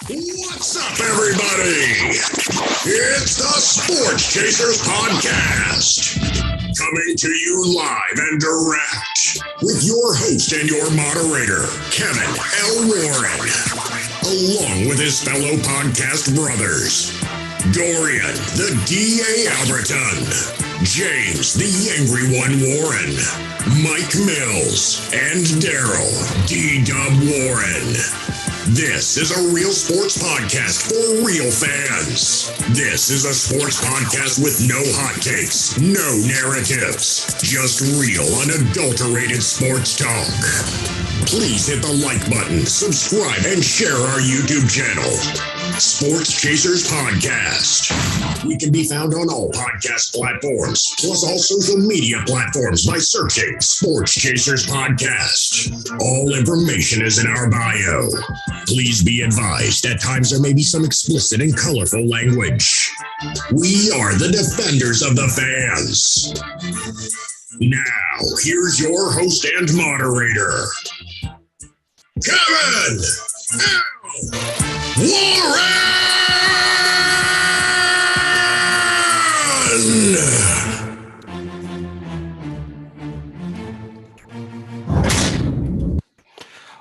What's up, everybody? It's the Sports Chasers Podcast, coming to you live and direct with your host and your moderator, Kevin L. Warren, along with his fellow podcast brothers, Dorian, the D.A. Alberton, James, the Angry One Warren, Mike Mills, and Daryl, D-Dub Warren. This is a real sports podcast for real fans. This is a sports podcast with no hot takes, no narratives, just real, unadulterated sports talk. Please hit the like button, subscribe, and share our YouTube channel. Sports Chasers Podcast. We can be found on all podcast platforms, plus all social media platforms by searching Sports Chasers Podcast. All information is in our bio. Please be advised, at times there may be some explicit and colorful language. We are the defenders of the fans. Now, here's your host and moderator, Kevin L. Warren!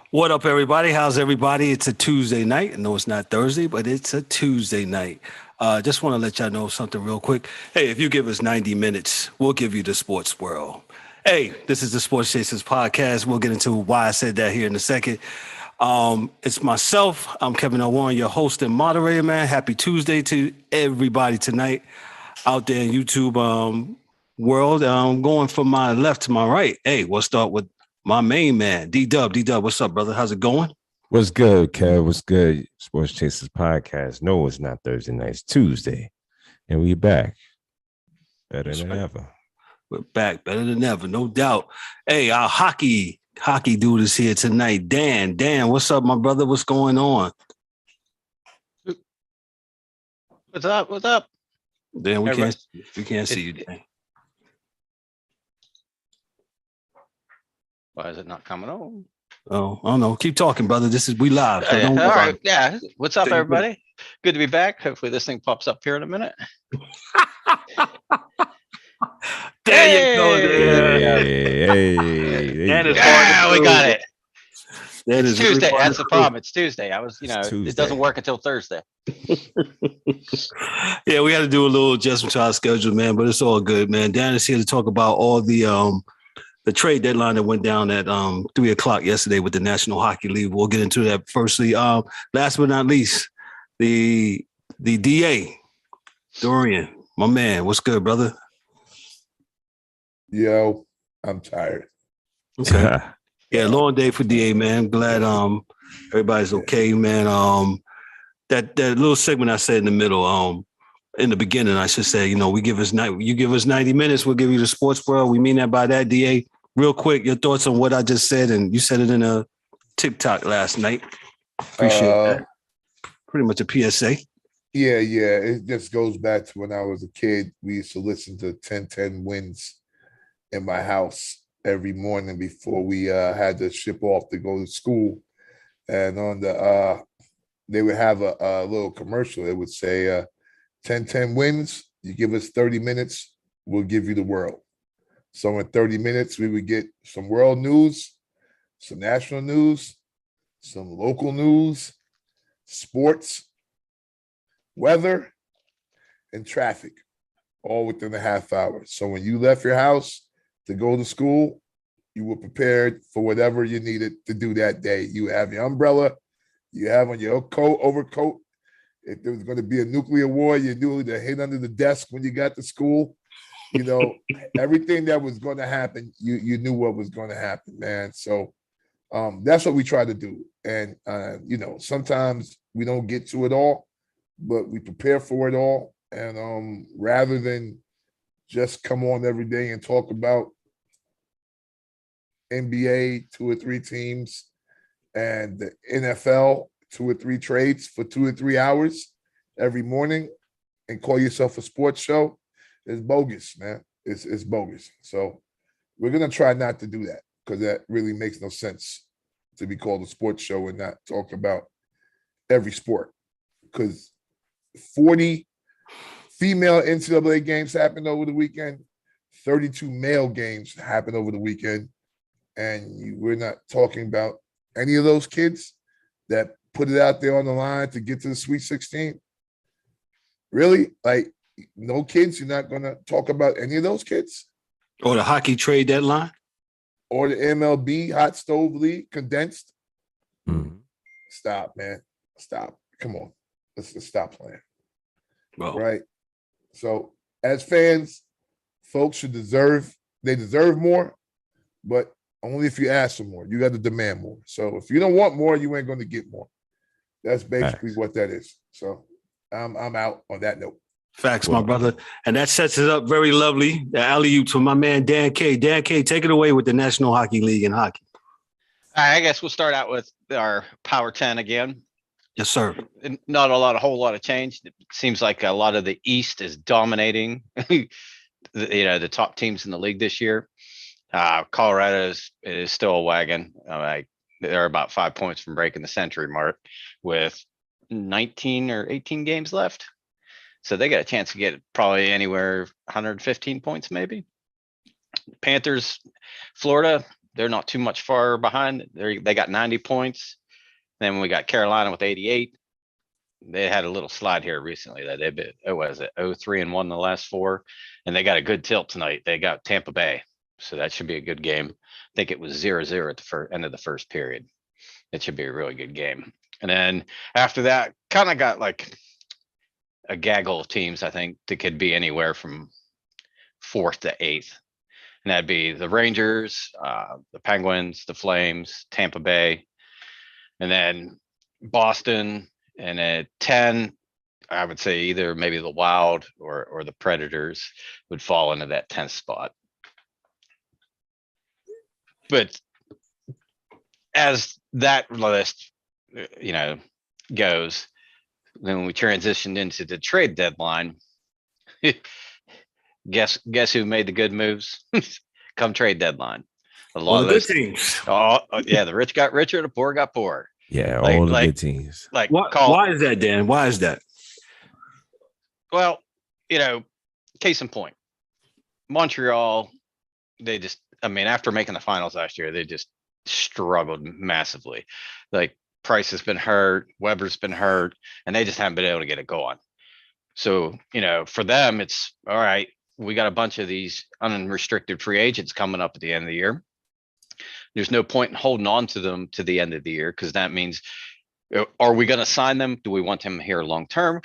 What up, everybody? How's everybody? It's a Tuesday night. I know it's not Thursday, but it's a Tuesday night. Just want to let y'all know something real quick. Hey, if you give us 90 minutes, we'll give you the sports world. Hey, this is the Sports Chasers Podcast. We'll get into why I said that here in a second. It's myself. I'm Kevin L. Warren, your host and moderator, man. Happy Tuesday to everybody tonight out there in YouTube world. Going from my left to my right. Hey, we'll start with my main man, D-Dub. D-Dub, what's up, brother? How's it going? What's good, Kev? What's good? Sports Chasers Podcast. No, it's not Thursday night. It's Tuesday. And we're back. Better than ever. We're back. Better than ever, no doubt. Hey, our hockey dude is here tonight. Dan, what's up, my brother? What's going on? What's up? Dan, we can't see you, Dan. Why is it not coming on? Oh, I don't know. Keep talking, brother. We live. So All right. Yeah. What's up, everybody? Good to be back. Hopefully this thing pops up here in a minute. There you go. Yeah, we got it. It's Tuesday. That's the problem. It's Tuesday. It doesn't work until Thursday. Yeah, we had to do a little adjustment to our schedule, man, but it's all good, man. Dan is here to talk about all the trade deadline that went down at 3:00 yesterday with the National Hockey League. We'll get into that firstly. Last but not least, the DA, Dorian, my man. What's good, brother? Yo, I'm tired. Okay. Yeah, long day for DA, man. Glad everybody's okay, man. That little segment I said in the middle, in the beginning, I should say, you give us 90 minutes, we'll give you the sports world. We mean that by that, DA. Real quick, your thoughts on what I just said, and you said it in a TikTok last night. Appreciate that. Pretty much a PSA. Yeah. It just goes back to when I was a kid. We used to listen to 10-10 Wins in my house every morning before we had to ship off to go to school. And on they would have a little commercial. It would say, 10-10 Wins, you give us 30 minutes, we'll give you the world. So in 30 minutes, we would get some world news, some national news, some local news, sports, weather, and traffic, all within a half hour. So when you left your house to go to school, you were prepared for whatever you needed to do that day. You have your umbrella, you have on your coat, overcoat. If there was going to be a nuclear war, you knew to hid under the desk when you got to school. Everything that was going to happen, you knew what was going to happen, man. So that's what we try to do. And, sometimes we don't get to it all, but we prepare for it all. And rather than just come on every day and talk about NBA 2 or 3 teams and the NFL 2 or 3 trades for 2 or 3 hours every morning and call yourself a sports show is bogus, man. It's bogus. So we're going to try not to do that because that really makes no sense to be called a sports show and not talk about every sport, because 40 female NCAA games happened over the weekend, 32 male games happened over the weekend, and we're not talking about any of those kids that put it out there on the line to get to the Sweet 16. Really? Like, no kids? You're not going to talk about any of those kids? Or the hockey trade deadline? Or the MLB Hot Stove League condensed? Mhm. Stop, man. Stop. Come on. Let's just stop playing. Well, Right? So, as fans, folks deserve more, but only if you ask for more. You got to demand more. So, if you don't want more, you ain't going to get more. That's basically what that is. So, I'm out on that note. facts, my brother. And that sets it up very lovely. The alley-oop to my man, Dan K. Dan K, take it away with the National Hockey League in hockey. I guess we'll start out with our Power 10 again. Yes, sir. Not a whole lot of change. It seems like a lot of the East is dominating, the top teams in the league this year. Colorado is still a wagon. They're about 5 points from breaking the century mark with 19 or 18 games left. So they got a chance to get probably anywhere 115 points, maybe. Panthers, Florida, they're not too much far behind. They got 90 points. Then we got Carolina with 88. They had a little slide here recently that they've been, 0-3-1 the last 4. And they got a good tilt tonight. They got Tampa Bay. So that should be a good game. I think it was 0-0 at the end of the first period. It should be a really good game. And then after that, kind of got like a gaggle of teams, I think, that could be anywhere from 4th to 8th. And that'd be the Rangers, the Penguins, the Flames, Tampa Bay, and then Boston. And at 10, I would say either maybe the Wild or the Predators would fall into that 10th spot. But as that list, goes, then we transitioned into the trade deadline. Guess who made the good moves? Come trade deadline. A lot of good those teams. Oh yeah, the rich got richer, the poor got poorer. Yeah, all the good teams. Like, why is that, Dan? Why is that? Well, case in point, Montreal, they just, after making the finals last year, they just struggled massively. Like, Price has been hurt, Weber's been hurt, and they just haven't been able to get it going. So, for them, it's all right. We got a bunch of these unrestricted free agents coming up at the end of the year. There's no point in holding on to them to the end of the year, because that means, are we going to sign them? Do we want them here long term?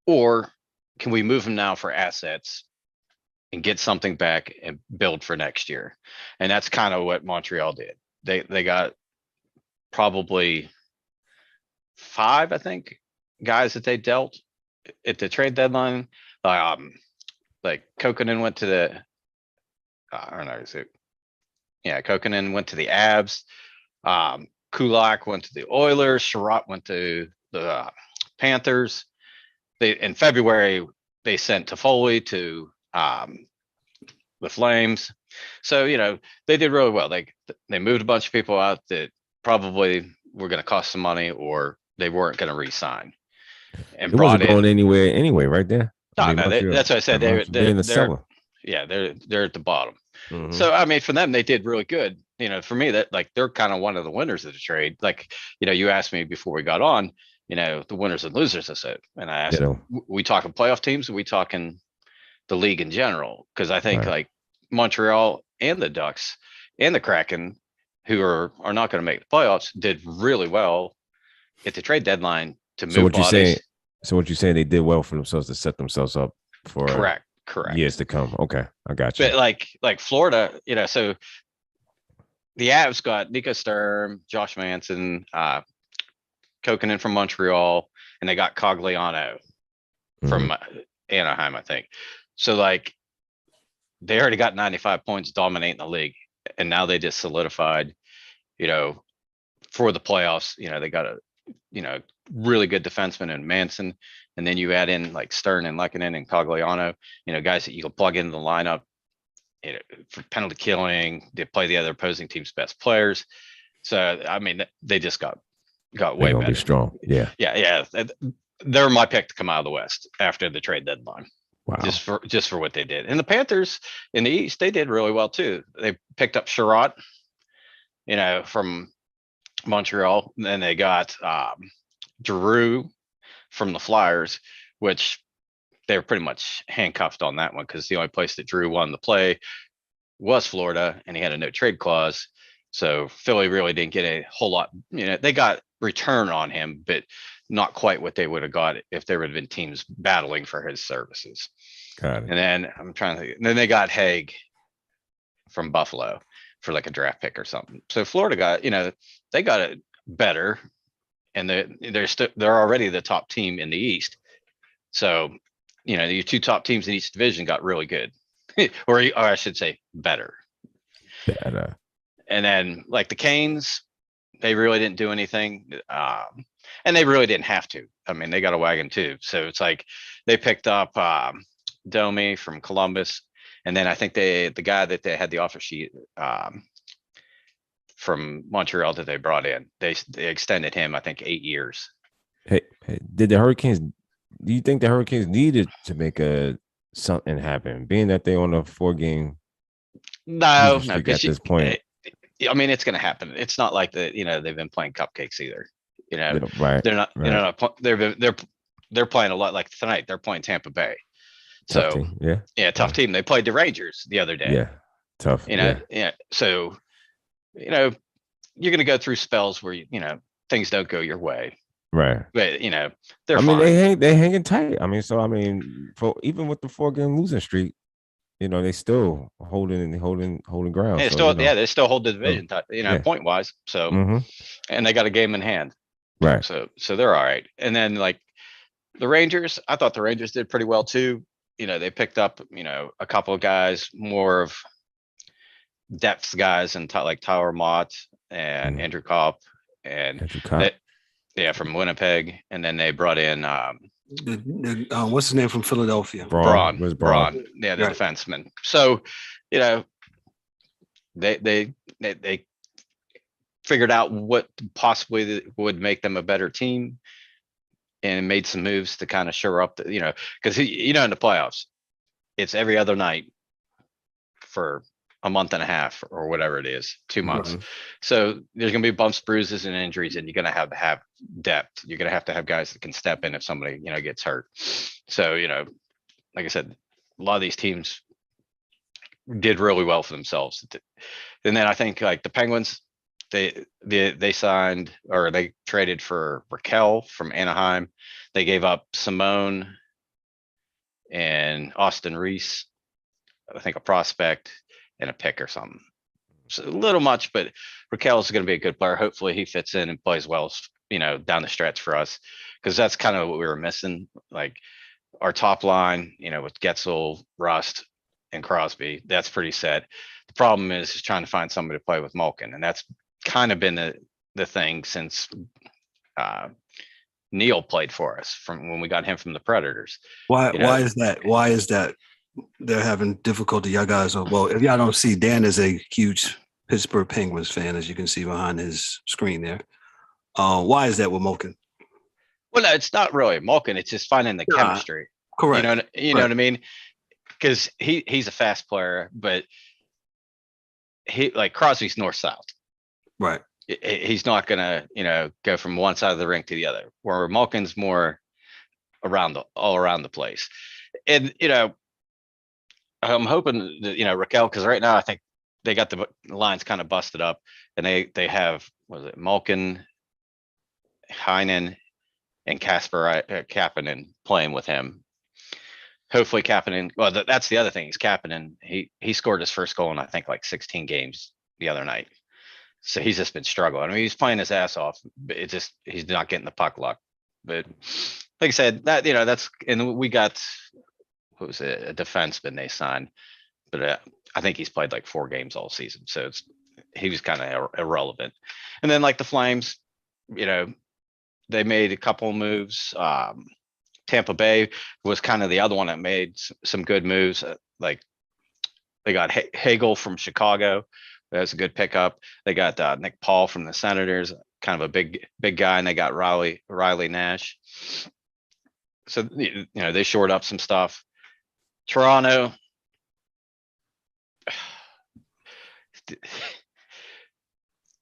Or can we move them now for assets and get something back and build for next year? And that's kind of what Montreal did. They got probably 5, I think, guys that they dealt at the trade deadline. Like Kokkonen went to the, I don't know, is it? Yeah, Kokkonen went to the Abs. Kulak went to the Oilers. Sherratt went to the Panthers. In February, they sent Toffoli to the Flames. So, they did really well. They moved a bunch of people out that probably were going to cost some money, or they weren't going to re-sign. And it wasn't going anywhere anyway, right there. No, that's what I said. They're in the cellar. Yeah, they're at the bottom. Mhm. So, for them, they did really good. For me, that they're kind of one of the winners of the trade. You asked me before we got on, the winners and losers. I said, and I asked, we talking playoff teams? Or we talking the league in general? Because I think like Montreal and the Ducks and the Kraken, who are not going to make the playoffs, did really well at the trade deadline to move bodies. So what you're saying, they did well for themselves to set themselves up for correct years to come. Okay, I got you. But like Florida, so the Avs got Nico Sturm, Josh Manson, Kokkonen from Montreal, and they got Cogliano from Anaheim, I think. So they already got 95 points dominating the league, and now they just solidified, for the playoffs. They got a really good defenseman in Manson, and then you add in like Stern and Lehkonen and Cogliano, guys that you can plug into the lineup, for penalty killing. They play the other opposing team's best players. So I mean, they just got They're way gonna better. be strong. Yeah. Yeah. They're my pick to come out of the West after the trade deadline, Wow. just for what they did. And the Panthers in the East, they did really well too. They picked up Sherrod, from Montreal. And then they got Drew from the Flyers, which they were pretty much handcuffed on that one because the only place that Drew wanted to play was Florida, and he had a no trade clause. So Philly really didn't get a whole lot. They got return on him, but not quite what they would have got if there would have been teams battling for his services. Got it. And then I'm trying to think. And then they got Haig from Buffalo for like a draft pick or something. So Florida got, they got it better, and they're already the top team in the East. So, your two top teams in each division got really good, or I should say better. Better. And then like the Canes, they really didn't do anything. And they really didn't have to. I mean, they got a wagon too. So it's like they picked up Domi from Columbus. And then I think the guy that they had the offer sheet from Montreal that they brought in, they extended him, I think, 8 years. Hey, did the Hurricanes? Do you think the Hurricanes needed to make something happen, being that they on a 4-game? No, at this point. I mean, it's going to happen. It's not like they've been playing cupcakes either. Right. They're not. Right. They're playing a lot like tonight. They're playing Tampa Bay. Tough team. Yeah. Tough team. They played the Rangers the other day. Yeah, tough. Yeah. So, you're going to go through spells where things don't go your way. Right. But they're. I mean, fine. they hanging tight. I mean, for even with the 4-game losing streak, they still holding ground. They still hold the division, point wise. So, and they got a game in hand. Right. So they're all right. And then like the Rangers, I thought the Rangers did pretty well too. They picked up, a couple of guys, more of depth guys, and like Tyler Mott and Andrew Kopp and from Winnipeg. And then they brought in what's his name from Philadelphia? Braun. Yeah, the right. defenseman. So, they figured out what possibly would make them a better team, and made some moves to kind of shore up because in the playoffs, it's every other night for a month and a half or whatever it is, 2 months. Mm-hmm. So there's going to be bumps, bruises, and injuries, and you're going to have depth. You're going to have guys that can step in if somebody, gets hurt. So, like I said, a lot of these teams did really well for themselves. And then I think like the Penguins, they signed, or they traded for Raquel from Anaheim. They gave up Simone and Austin Reese, I think a prospect and a pick or something. So a little much, but Raquel is going to be a good player. Hopefully he fits in and plays well, down the stretch for us, because that's kind of what we were missing. Like our top line, with Getzel, Rust, and Crosby, that's pretty set. The problem is trying to find somebody to play with Malkin, and that's kind of been the thing since Neil played for us from when we got him from the Predators. Why is that? Why is that they're having difficulty? Y'all guys are, well, if y'all don't see, Dan is a huge Pittsburgh Penguins fan, as you can see behind his screen there. Why is that with Malkin? Well, no, it's not really Malkin. It's just finding the chemistry. Correct. You know what I mean? Because he's a fast player, but he, like Crosby's north-south. Right. He's not gonna, go from one side of the rink to the other. Where Malkin's more all around the place. And I'm hoping that Raquel, because right now I think they got the lines kind of busted up, and they have Malkin, Heinen, and Kasper Kapanen playing with him. Hopefully Kapanen. Well, that's the other thing. Is Kapanen. He scored his first goal in I think like 16 games the other night. So he's just been struggling. I mean, he's playing his ass off, but he's not getting the puck luck. But like I said, that's, and we got, what was it, a defenseman they signed, but I think he's played like 4 games all season. So he was kind of irrelevant. And then like the Flames, they made a couple of moves. Tampa Bay was kind of the other one that made some good moves. Like they got Hagel from Chicago, That's a good pickup. They got Nick Paul from the Senators, kind of a big guy, and they got Riley Nash. So they shored up some stuff. Toronto.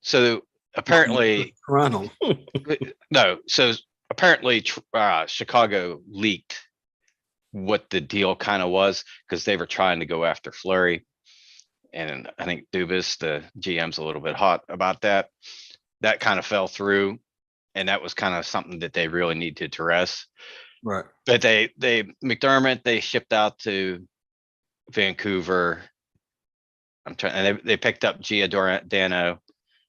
So apparently, Toronto. no. So apparently, Chicago leaked what the deal kind of was because they were trying to go after Fleury. And I think Dubas, the GM's a little bit hot about that. That kind of fell through. And that was kind of something that they really need to address. Right. But McDermott, they shipped out to Vancouver. And they picked up Giordano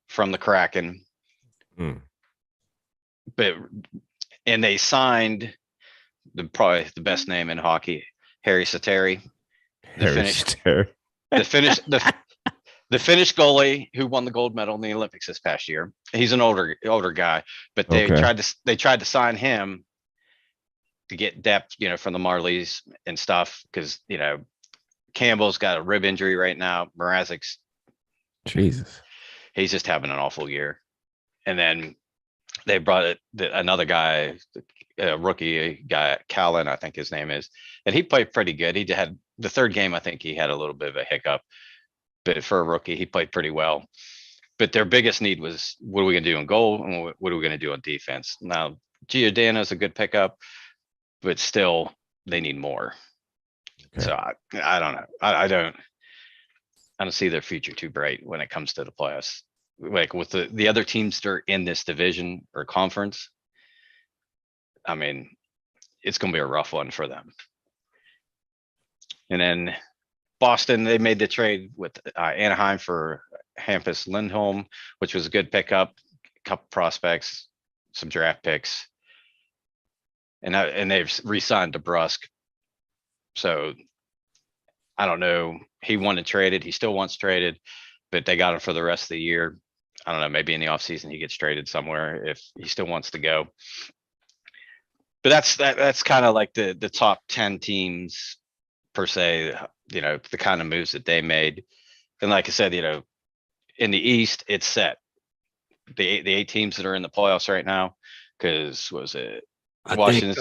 from the Kraken. And they signed probably the best name in hockey, Harry Sateri. The Finnish goalie who won the gold medal in the Olympics this past year. He's an older guy, but they tried to sign him to get depth, from the Marlies and stuff, because Campbell's got a rib injury right now. Mrazek's Jesus, he's just having an awful year. And then they brought another guy, a rookie guy, Callan, I think his name is, and he played pretty good. He had the third game, I think he had a little bit of a hiccup, but for a rookie, he played pretty well. But their biggest need was, what are we going to do in goal, and what are we going to do on defense? Now, Giordano is a good pickup, but still, they need more. Okay. So I don't know. I don't see their future too bright when it comes to the playoffs. Like with the other teams that are in this division or conference, I mean, it's going to be a rough one for them. And then Boston, they made the trade with Anaheim for Hampus Lindholm, which was a good pickup, a couple prospects, some draft picks. And they've re-signed DeBrusk. So I don't know. He wanted traded. He still wants traded, but they got him for the rest of the year. I don't know. Maybe in the offseason he gets traded somewhere if he still wants to go. But that's kind of like the top 10 teams per se, the kind of moves that they made. And like I said, in the East, it's set. The 8 teams that are in the playoffs right now, because Washington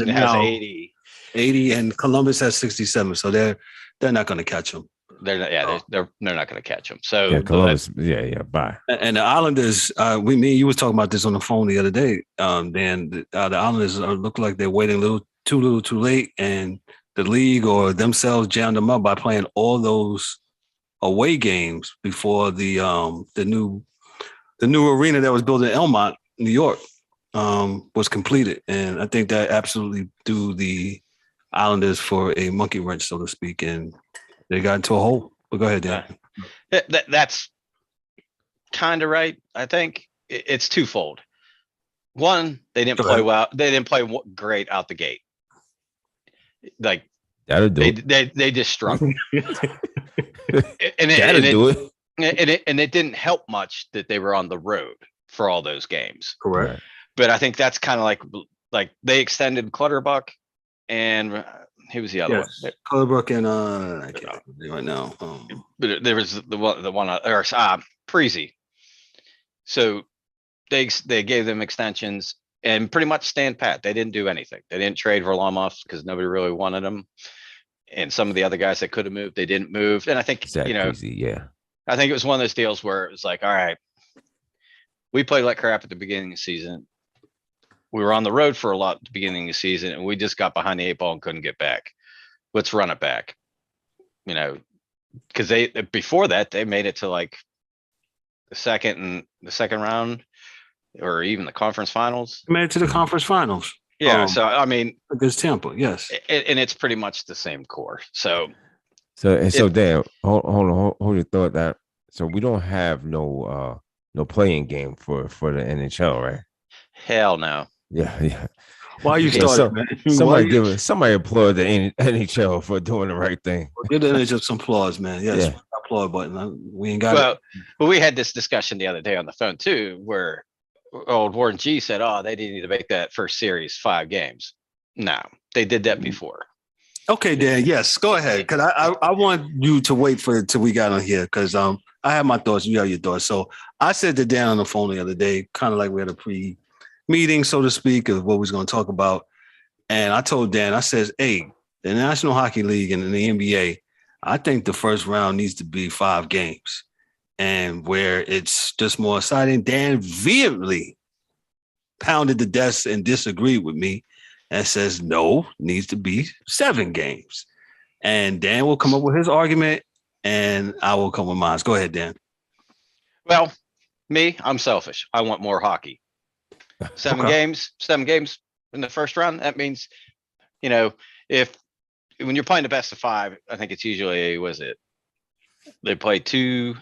has 80. 80 and Columbus has 67. So they're not going to catch them. They're not going to catch them. So yeah, Columbus, bye. And the Islanders, me and you was talking about this on the phone the other day. The Islanders look like they're waiting a little too late, and the league or themselves jammed them up by playing all those away games before the new arena that was built in Elmont, New York, was completed. And I think that absolutely threw the Islanders for a monkey wrench, so to speak, and they got into a hole. But go ahead, Dan. That's kind of right. I think it's twofold. One, they didn't play well. They didn't play great out the gate. Like they just struggled. And it didn't help much that they were on the road for all those games. Correct. But I think that's kind of like they extended Clutterbuck, and who was the other one? Clutterbuck and I can't remember right now. But there was the one or Parisi. So they gave them extensions and pretty much stand pat. They didn't do anything. They didn't trade Varlamov because nobody really wanted him. And some of the other guys that could have moved, they didn't move. And I think I think it was one of those deals where it was like, all right, we played like crap at the beginning of the season. We were on the road for a lot at the beginning of the season, and we just got behind the 8 ball and couldn't get back. Let's run it back. Because before that they made it to like the second round, or even the conference finals. Made it to the conference finals. Yeah. So I mean, against Tampa, yes. And it's pretty much the same core. So Dan, hold your thought that. So we don't have no playing game for the NHL, right? Hell no. Yeah. Why you started, man? Somebody applaud the NHL for doing the right thing. Give the NHL some applause, man. Yes, applaud button. We ain't got it. But we had this discussion the other day on the phone too, where old Warren G said, "Oh, they didn't need to make that first series 5 games." No, they did that before. Okay, Dan. Yes, go ahead. Because I want you to wait for till we got on here because I have my thoughts. You have your thoughts. So I said to Dan on the phone the other day, kind of like we had a pre-meeting, so to speak, of what we was going to talk about. And I told Dan, I says, hey, the National Hockey League and the NBA, I think the first round needs to be 5 games. And where it's just more exciting, Dan vehemently pounded the desk and disagreed with me and says, no, needs to be 7 games. And Dan will come up with his argument and I will come with mine. Go ahead, Dan. Well, I'm selfish. I want more hockey. 7 games in the first round. That means, if when you're playing the best of 5, I think it's usually, they play 2.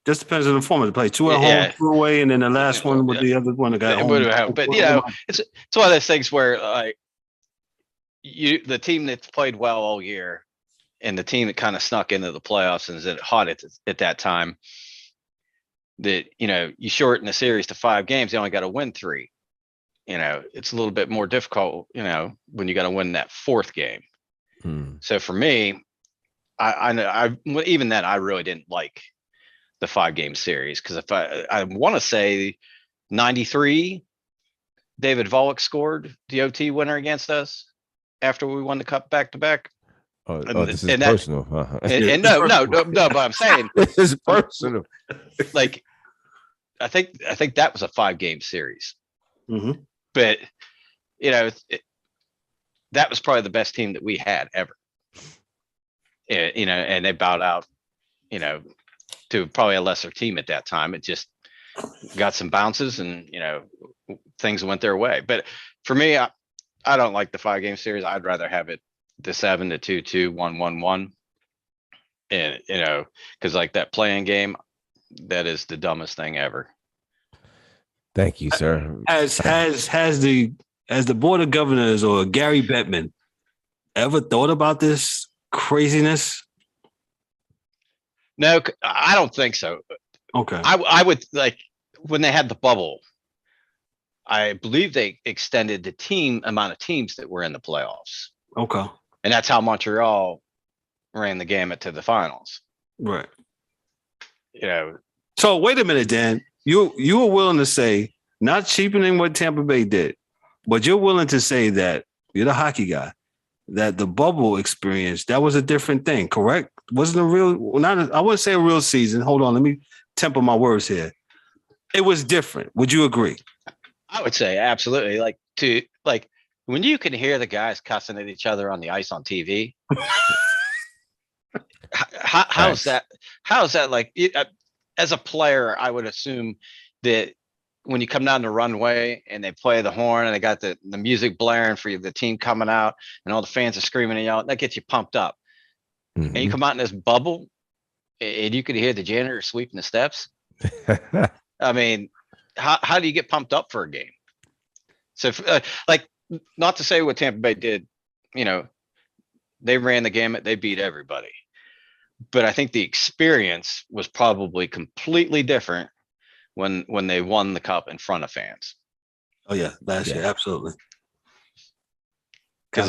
Just depends on the format. They play 2 at home, 2 away, and then the last one with the other one that got home. But it's one of those things where like the team that's played well all year and the team that kind of snuck into the playoffs and is hot at that time, that you shorten the series to 5 games, they only got to win 3. It's a little bit more difficult, when you got to win that 4th game. So for me, I even then I really didn't like the 5-game series, because if I want to say 93, David Volek scored the OT winner against us after we won the cup back to back. This is personal. No, but I'm saying this is personal. Like, I think that was a 5-game series. Mm-hmm. But that was probably the best team that we had ever. And they bowed out, to probably a lesser team at that time. It just got some bounces and, things went their way. But for me, I don't like the 5-game series. I'd rather have it the 7, the 2-2, 1-1-1. And, because like that playing game, that is the dumbest thing ever. Thank you, sir. Has the Board of Governors or Gary Bettman ever thought about this craziness? No, I don't think so. Okay. I would, like, when they had the bubble, I believe they extended the amount of teams that were in the playoffs. Okay. And that's how Montreal ran the gamut to the finals. Right. So wait a minute, Dan. You were willing to say, not cheapening what Tampa Bay did, but you're willing to say that you're the hockey guy, that the bubble experience, that was a different thing, correct? Wasn't a real, I wouldn't say a real season. Hold on, let me temper my words here. It was different. Would you agree? I would say absolutely. Like when you can hear the guys cussing at each other on the ice on TV. How's that? Like, as a player, I would assume that when you come down the runway and they play the horn and they got the music blaring for the team coming out and all the fans are screaming and yelling, that gets you pumped up. Mm-hmm. And you come out in this bubble and you can hear the janitor sweeping the steps. I mean, how do you get pumped up for a game? So like, not to say what Tampa Bay did, they ran the gamut, they beat everybody. But I think the experience was probably completely different when they won the cup in front of fans. Oh yeah, last year, absolutely. Because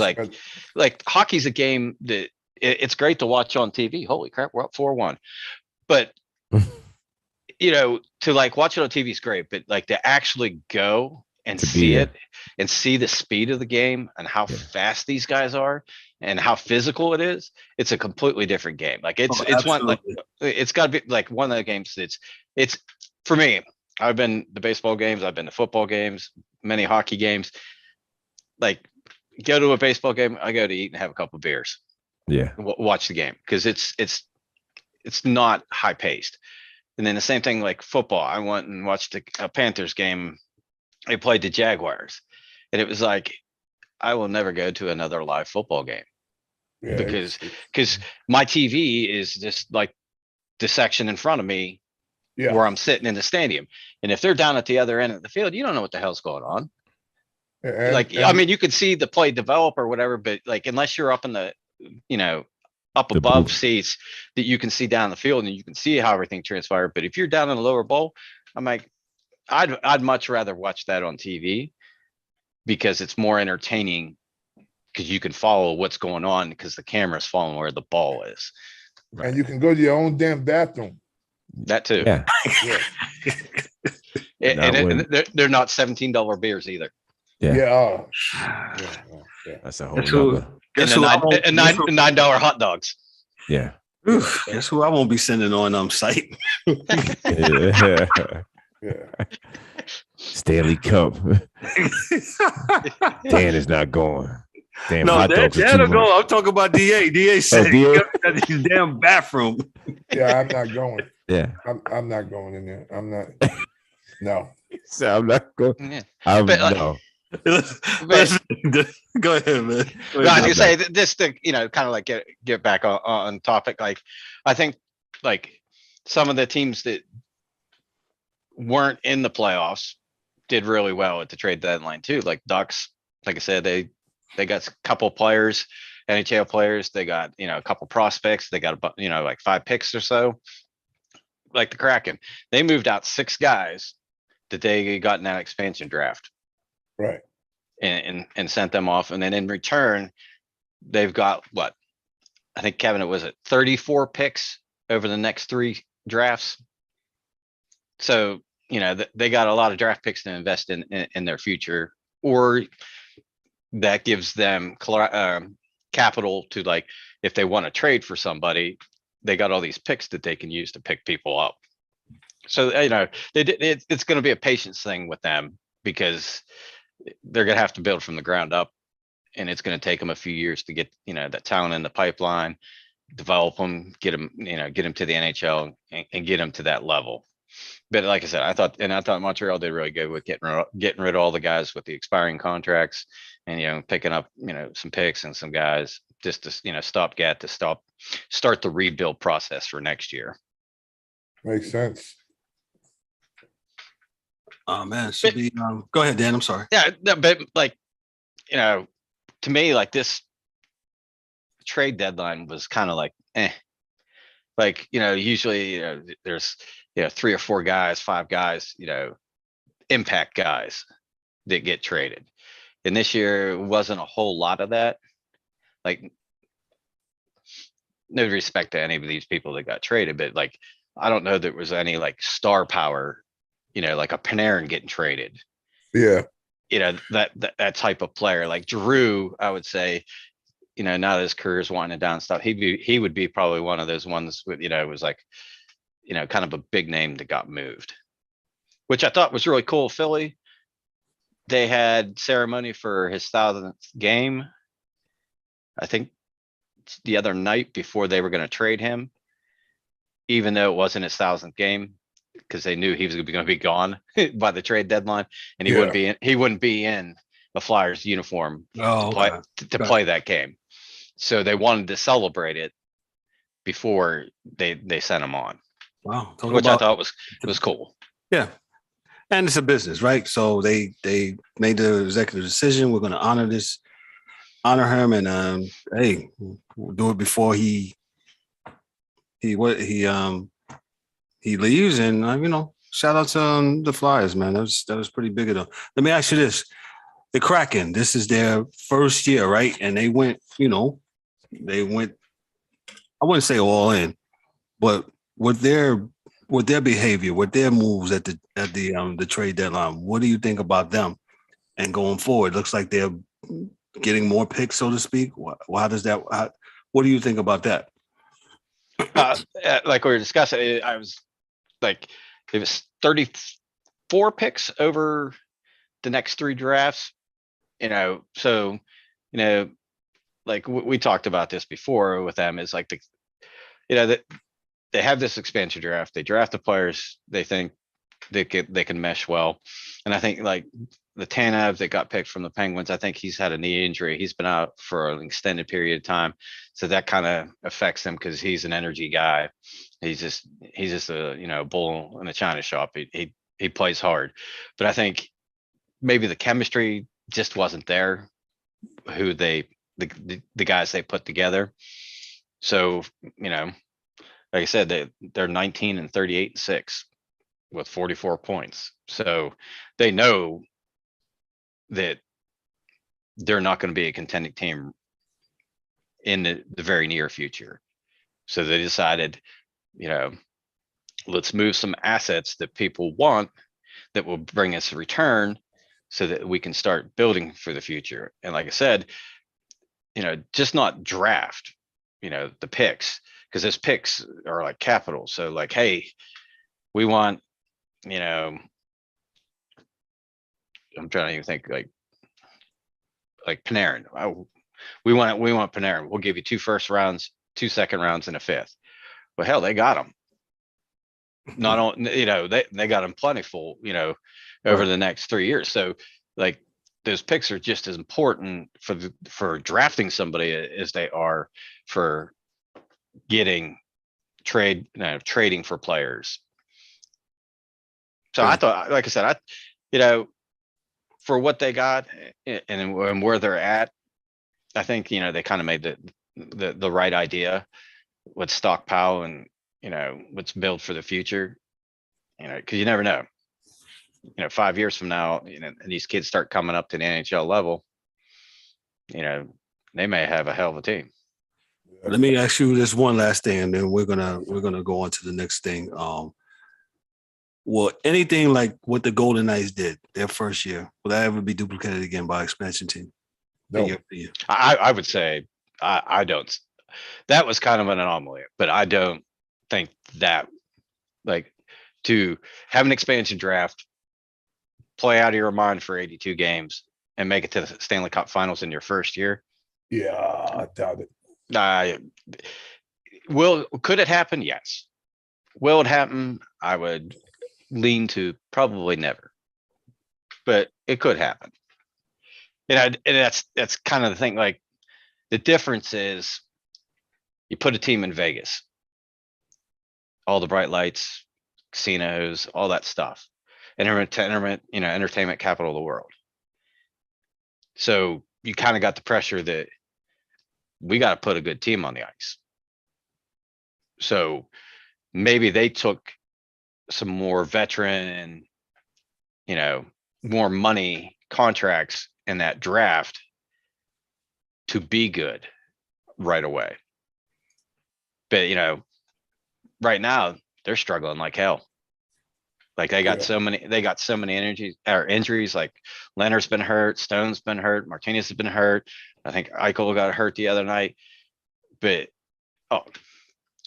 like hockey's a game that it's great to watch on TV. Holy crap, we're up 4-1. But to like watch it on TV is great, but like to actually go and see it and see the speed of the game and how fast these guys are and how physical it is, it's a completely different game. Like it's one, like, it's got to be like one of the games it's for me. I've been to baseball games, I've been to football games, many hockey games. Like, go to a baseball game, I go to eat and have a couple of beers. Yeah, watch the game, because it's not high paced. And then the same thing like football. I went and watched a Panthers game. They played the Jaguars, and it was like, I will never go to another live football game because my TV is just like the section in front of me where I'm sitting in the stadium. And if they're down at the other end of the field, you don't know what the hell's going on. I mean, you could see the play develop or whatever, but like, unless you're up in the, up above seats that you can see down the field and you can see how everything transpired. But if you're down in the lower bowl, I'm like, I'd much rather watch that on TV because it's more entertaining because you can follow what's going on because the camera's following where the ball is. And you can go to your own damn bathroom. That too. Yeah. Yeah. And they're not $17 beers either. Yeah. Yeah. Oh, yeah. That's a whole Guess who? nother. Guess And who? I the won't- $9 guess who- $9 hot dogs. Yeah. Oof, guess who? I won't be sending on site. Yeah. Yeah. Stanley Cup. Dan is not going. Damn, No, hot dogs are that'll too much. go. I'm talking about DA. DA said DA? he got his damn bathroom. Yeah, I'm not going. Yeah. I'm not going in there. I'm not. No. So I'm not going. Yeah. I'm But, no. Go ahead, man. Go No, I ahead. was gonna say this to kind of like get back on topic. Like I think like some of the teams that weren't in the playoffs did really well at the trade deadline too. Like Ducks, like I said, they got a couple players, NHL players. They got a couple prospects. They got like 5 picks or so. Like the Kraken, they moved out 6 guys that they got in that expansion draft. Right. And sent them off. And then in return, they've got what? I think, Kevin, it was 34 picks over the next 3 drafts. So, they got a lot of draft picks to invest in their future, or that gives them capital to, like, if they want to trade for somebody, they got all these picks that they can use to pick people up. So, it's going to be a patience thing with them, because they're going to have to build from the ground up, and it's going to take them a few years to get, that talent in the pipeline, develop them, get them to the NHL and get them to that level. But like I said, I thought Montreal did really good with getting rid of all the guys with the expiring contracts, and, picking up, some picks and some guys just to, start the rebuild process for next year. Makes sense. Oh man, it should be. Go ahead, Dan. I'm sorry. Yeah, no, but like, to me, like, this trade deadline was kind of like, like, usually, there's, 3 or 4 guys, 5 guys, impact guys that get traded. And this year wasn't a whole lot of that. Like, no respect to any of these people that got traded, but like, I don't know there was any like star power, like a Panarin getting traded. Yeah. That type of player, like Drew, I would say, now that his career's winding down and stuff, he would be probably one of those ones with, it was like, kind of a big name that got moved, which I thought was really cool. Philly, they had ceremony for his 1,000th game, I think, the other night before they were going to trade him, even though it wasn't his 1,000th game, because they knew he was going to be gone by the trade deadline, and he wouldn't be in the Flyers uniform to play that game. So they wanted to celebrate it before they sent him on. Wow, which I thought was cool. Yeah, and it's a business, right? So they made the executive decision. We're going to honor him, and hey, we'll do it before he leaves. And shout out to the Flyers, man. That was pretty big of them. Let me ask you this: the Kraken, this is their first year, right? And they went, I wouldn't say all in, but with their behavior, with their moves at the trade deadline, what do you think about them and going forward? Looks like they're getting more picks, so to speak. How does that? What do you think about that? Like we were discussing, I was like, it was 34 picks over the next 3 drafts. So like we talked about this before with them, is like that they have this expansion draft. They draft the players they think they can mesh well, and I think like the Tanev that got picked from the Penguins, I think he's had a knee injury. He's been out for an extended period of time, so that kind of affects him because he's an energy guy. He's just a bull in a china shop. He plays hard, but I think maybe the chemistry just wasn't there. The guys they put together. So like I said, they're 19 and 38 and 6 with 44 points. So they know that they're not going to be a contending team in the very near future. So they decided, let's move some assets that people want that will bring us a return so that we can start building for the future. And like I said, just not draft, the picks, because those picks are like capital. So like, hey, we want, I'm trying to even think like Panarin. We want Panarin. We'll give you 2 first rounds, 2 second rounds, and a 5th. Well, hell, they got him. Not on, they got him plentiful, over the next 3 years. So like those picks are just as important for drafting somebody as they are for getting trading for players. So I thought, like I said, for what they got and where they're at, I think, they kind of made the right idea with stockpile and, let's build for the future, because you never know, 5 years from now, and these kids start coming up to the NHL level, they may have a hell of a team. Let me ask you this one last thing, and then we're gonna go on to the next thing. Well, anything like what the Golden Knights did their first year, will that ever be duplicated again by expansion team? No. I would say I don't. That was kind of an anomaly, but I don't think that, like, to have an expansion draft, play out of your mind for 82 games, and make it to the Stanley Cup Finals in your first year. Yeah, I doubt it. Could it happen? Yes. Will it happen? I would lean to probably never, but it could happen. And that's kind of the thing. Like, the difference is you put a team in Vegas, all the bright lights, casinos, all that stuff, entertainment capital of the world. So you kind of got the pressure that we got to put a good team on the ice. So maybe they took some more veteran and, more money contracts in that draft to be good right away. But, right now they're struggling like hell. Like they got so many injuries. Like Leonard's been hurt, Stone's been hurt, Martinez has been hurt. I think Eichel got hurt the other night. But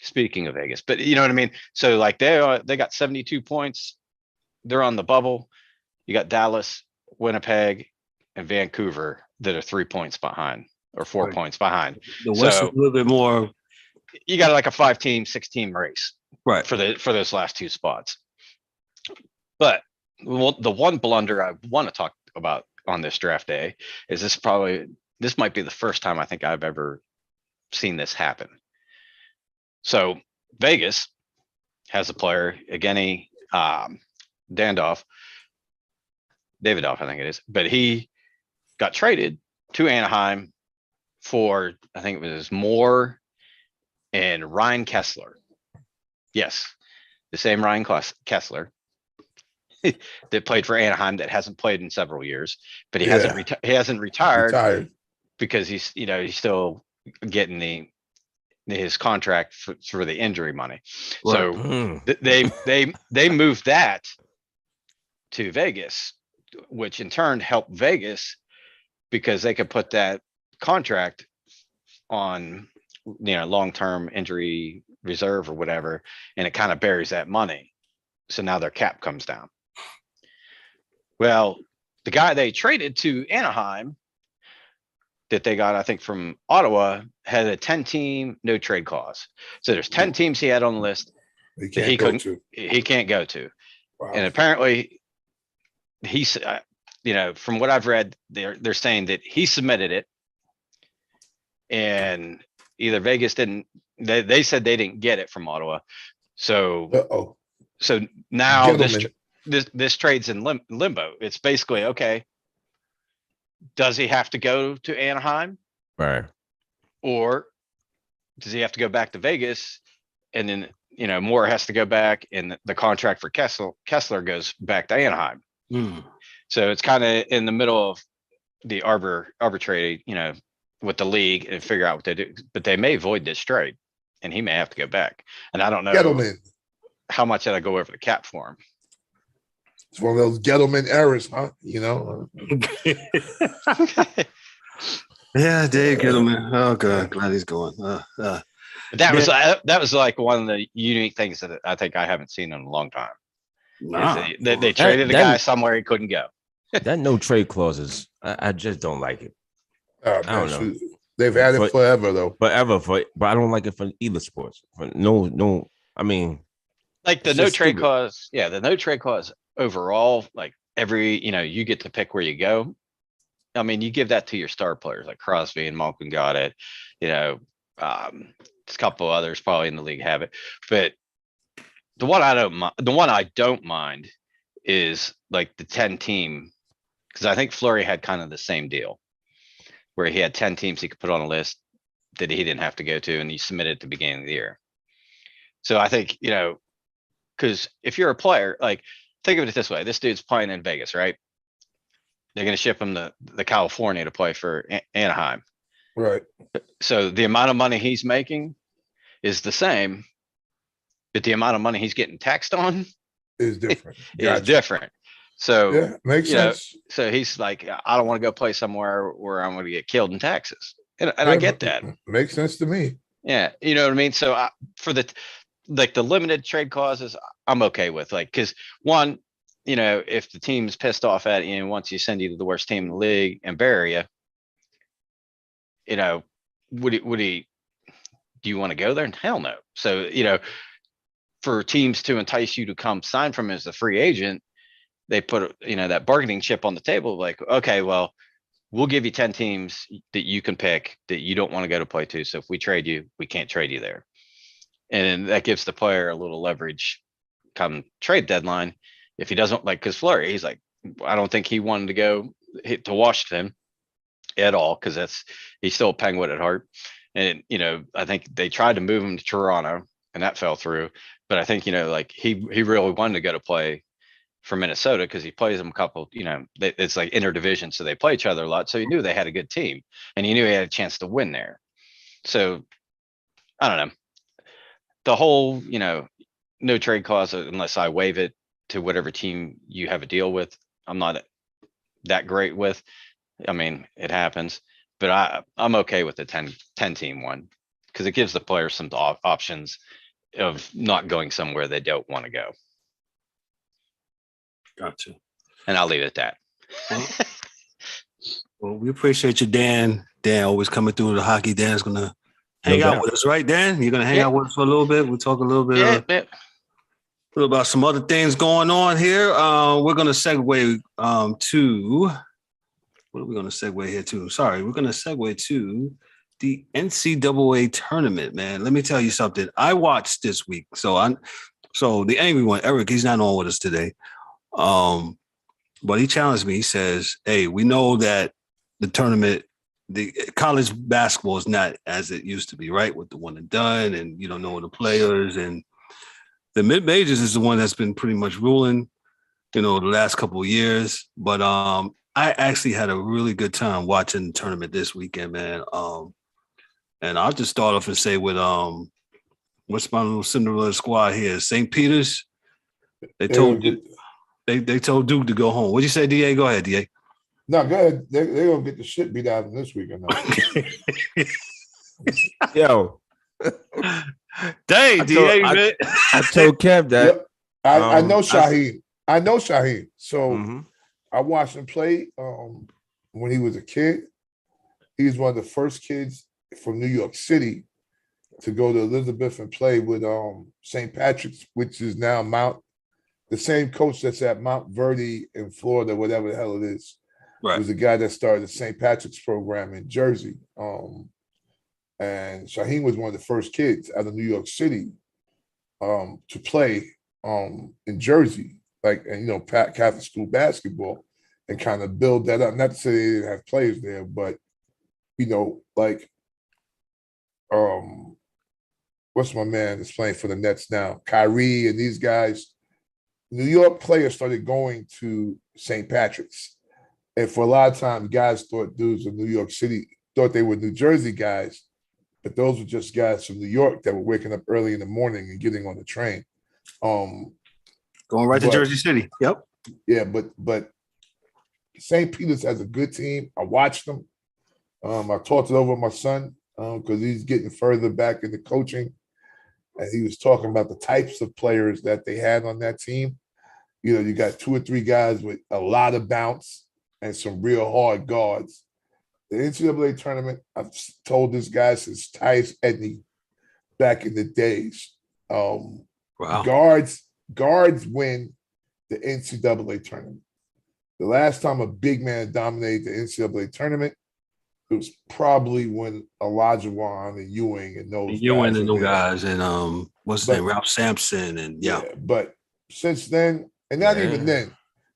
speaking of Vegas, but you know what I mean? So like they got 72 points. They're on the bubble. You got Dallas, Winnipeg, and Vancouver that are 3 points behind or 4 points behind. The West is a little bit more. You got like a 5-team, 6-team race, right, for those last 2 spots. But the one blunder I want to talk about on this draft day is this might be the first time I think I've ever seen this happen. So Vegas has a player, Evgeny Davidoff, I think it is, but he got traded to Anaheim for, I think it was Moore and Ryan Kessler. Yes, the same Ryan Kessler that played for Anaheim that hasn't played in several years, but he hasn't retired because he's still getting his contract for the injury money. So they moved that to Vegas, which in turn helped Vegas because they could put that contract on long-term injury reserve or whatever, and it kind of buries that money. So now their cap comes down. Well, the guy they traded to Anaheim that they got, I think, from Ottawa had a 10-team no trade clause. So there's 10 teams he had on the list he can't go to. Wow. And apparently he's, from what I've read, they're saying that he submitted it and either Vegas didn't, they said they didn't get it from Ottawa. So, so now this trade's in limbo. It's basically, okay, does he have to go to Anaheim? Right. Or does he have to go back to Vegas? And then, Moore has to go back and the contract for Kessler goes back to Anaheim. So it's kind of in the middle of arbitrate, with the league and figure out what they do. But they may void this trade, and he may have to go back. And I don't know Gettleman. how much that'll go over the cap for him. It's one of those Gettleman errors, huh? Yeah, Dave Gettleman. Oh, God, glad he's going. That was like one of the unique things that I think I haven't seen in a long time. They traded a guy somewhere he couldn't go. That no trade clauses, I just don't like it. I don't know. They've had it forever, though. But I don't like it for either sports. No. I mean, like the no trade clause. Yeah, the no trade clause overall. Like you get to pick where you go. I mean, you give that to your star players like Crosby and Malkin got it. A couple others probably in the league have it, but the one I don't mind is like the 10 team, because I think Fleury had kind of the same deal where he had 10 teams he could put on a list that he didn't have to go to, and he submitted at the beginning of the year. So I think, because if you're a player, like think of it this way, this dude's playing in Vegas, right? They're going to ship him to California to play for Anaheim. Right. So the amount of money he's making is the same, but the amount of money he's getting taxed on is different. Is different. So yeah, makes sense. So he's like, I don't want to go play somewhere where I'm going to get killed in taxes, and I get that. Makes sense to me. Yeah, you know what I mean. So for the limited trade clauses, I'm okay with, like, because one, if the team's pissed off at you and wants you to send you to the worst team in the league and bury you, do you want to go there? Hell no. So, for teams to entice you to come sign from him as a free agent, they put, that bargaining chip on the table. Like, okay, well, we'll give you 10 teams that you can pick that you don't want to go to play to. So if we trade you, we can't trade you there. And that gives the player a little leverage come trade deadline. If he doesn't, like, because Fleury, he's like, I don't think he wanted to go to Washington at all, because he's still a Penguin at heart. And, I think they tried to move him to Toronto and that fell through. But I think, like he really wanted to go to play for Minnesota because he plays them a couple, it's like interdivision. So they play each other a lot. So he knew they had a good team and he knew he had a chance to win there. So I don't know. The whole, no trade clause, unless I waive it to whatever team you have a deal with, I'm not that great with. I mean, it happens, but I'm okay with the 10 team one because it gives the players some options of not going somewhere they don't want to go. Gotcha. And I'll leave it at that. Well, we appreciate you, Dan. Dan always coming through the hockey. Dan's going to hang out with us, right, Dan? You're going to hang out with us for a little bit. We'll talk a little bit about some other things going on here. We're going to segue to – what are we going to segue here to? Sorry, we're going to segue to the NCAA tournament, man. Let me tell you something. I watched this week. So the angry one, Eric, he's not on with us today. But he challenged me. He says, hey, we know that the tournament, the college basketball is not as it used to be, right? With the one and done, and you don't know the players, and the mid majors is the one that's been pretty much ruling, the last couple of years. But I actually had a really good time watching the tournament this weekend, man. And I'll just start off and say with what's my little Cinderella squad here? St. Peter's. They told Duke to go home. What'd you say, DA? Go ahead, DA. No, go ahead. They're gonna get the shit beat out of them this weekend. Yo. Dang, DA, man. I told Kev that. Yeah, I know Shaheem. I know Shaheem. So I watched him play when he was a kid. He was one of the first kids from New York City to go to Elizabeth and play with St. Patrick's, which is now the same coach that's at Mount Verdi in Florida, whatever the hell it is. Right. Was the guy that started the St. Patrick's program in Jersey. And Shaheem was one of the first kids out of New York City to play in Jersey, Catholic school basketball, and kind of build that up. Not to say they didn't have players there, but what's my man that's playing for the Nets now? Kyrie and these guys. New York players started going to St. Patrick's. And for a lot of times, guys thought dudes in New York City thought they were New Jersey guys, but those were just guys from New York that were waking up early in the morning and getting on the train. Going right to Jersey City. Yep. Yeah, but St. Peter's has a good team. I watched them. I talked it over with my son because he's getting further back into coaching. And he was talking about the types of players that they had on that team. You know, you got 2 or 3 guys with a lot of bounce and some real hard guards. The NCAA tournament, I've told this guy since Tyus Edney back in the days. Wow. Guards win the NCAA tournament. The last time a big man dominated the NCAA tournament, it was probably when Olajuwon and Ewing and those guys and what's his name, Ralph Sampson and yeah. But since then, and not even then,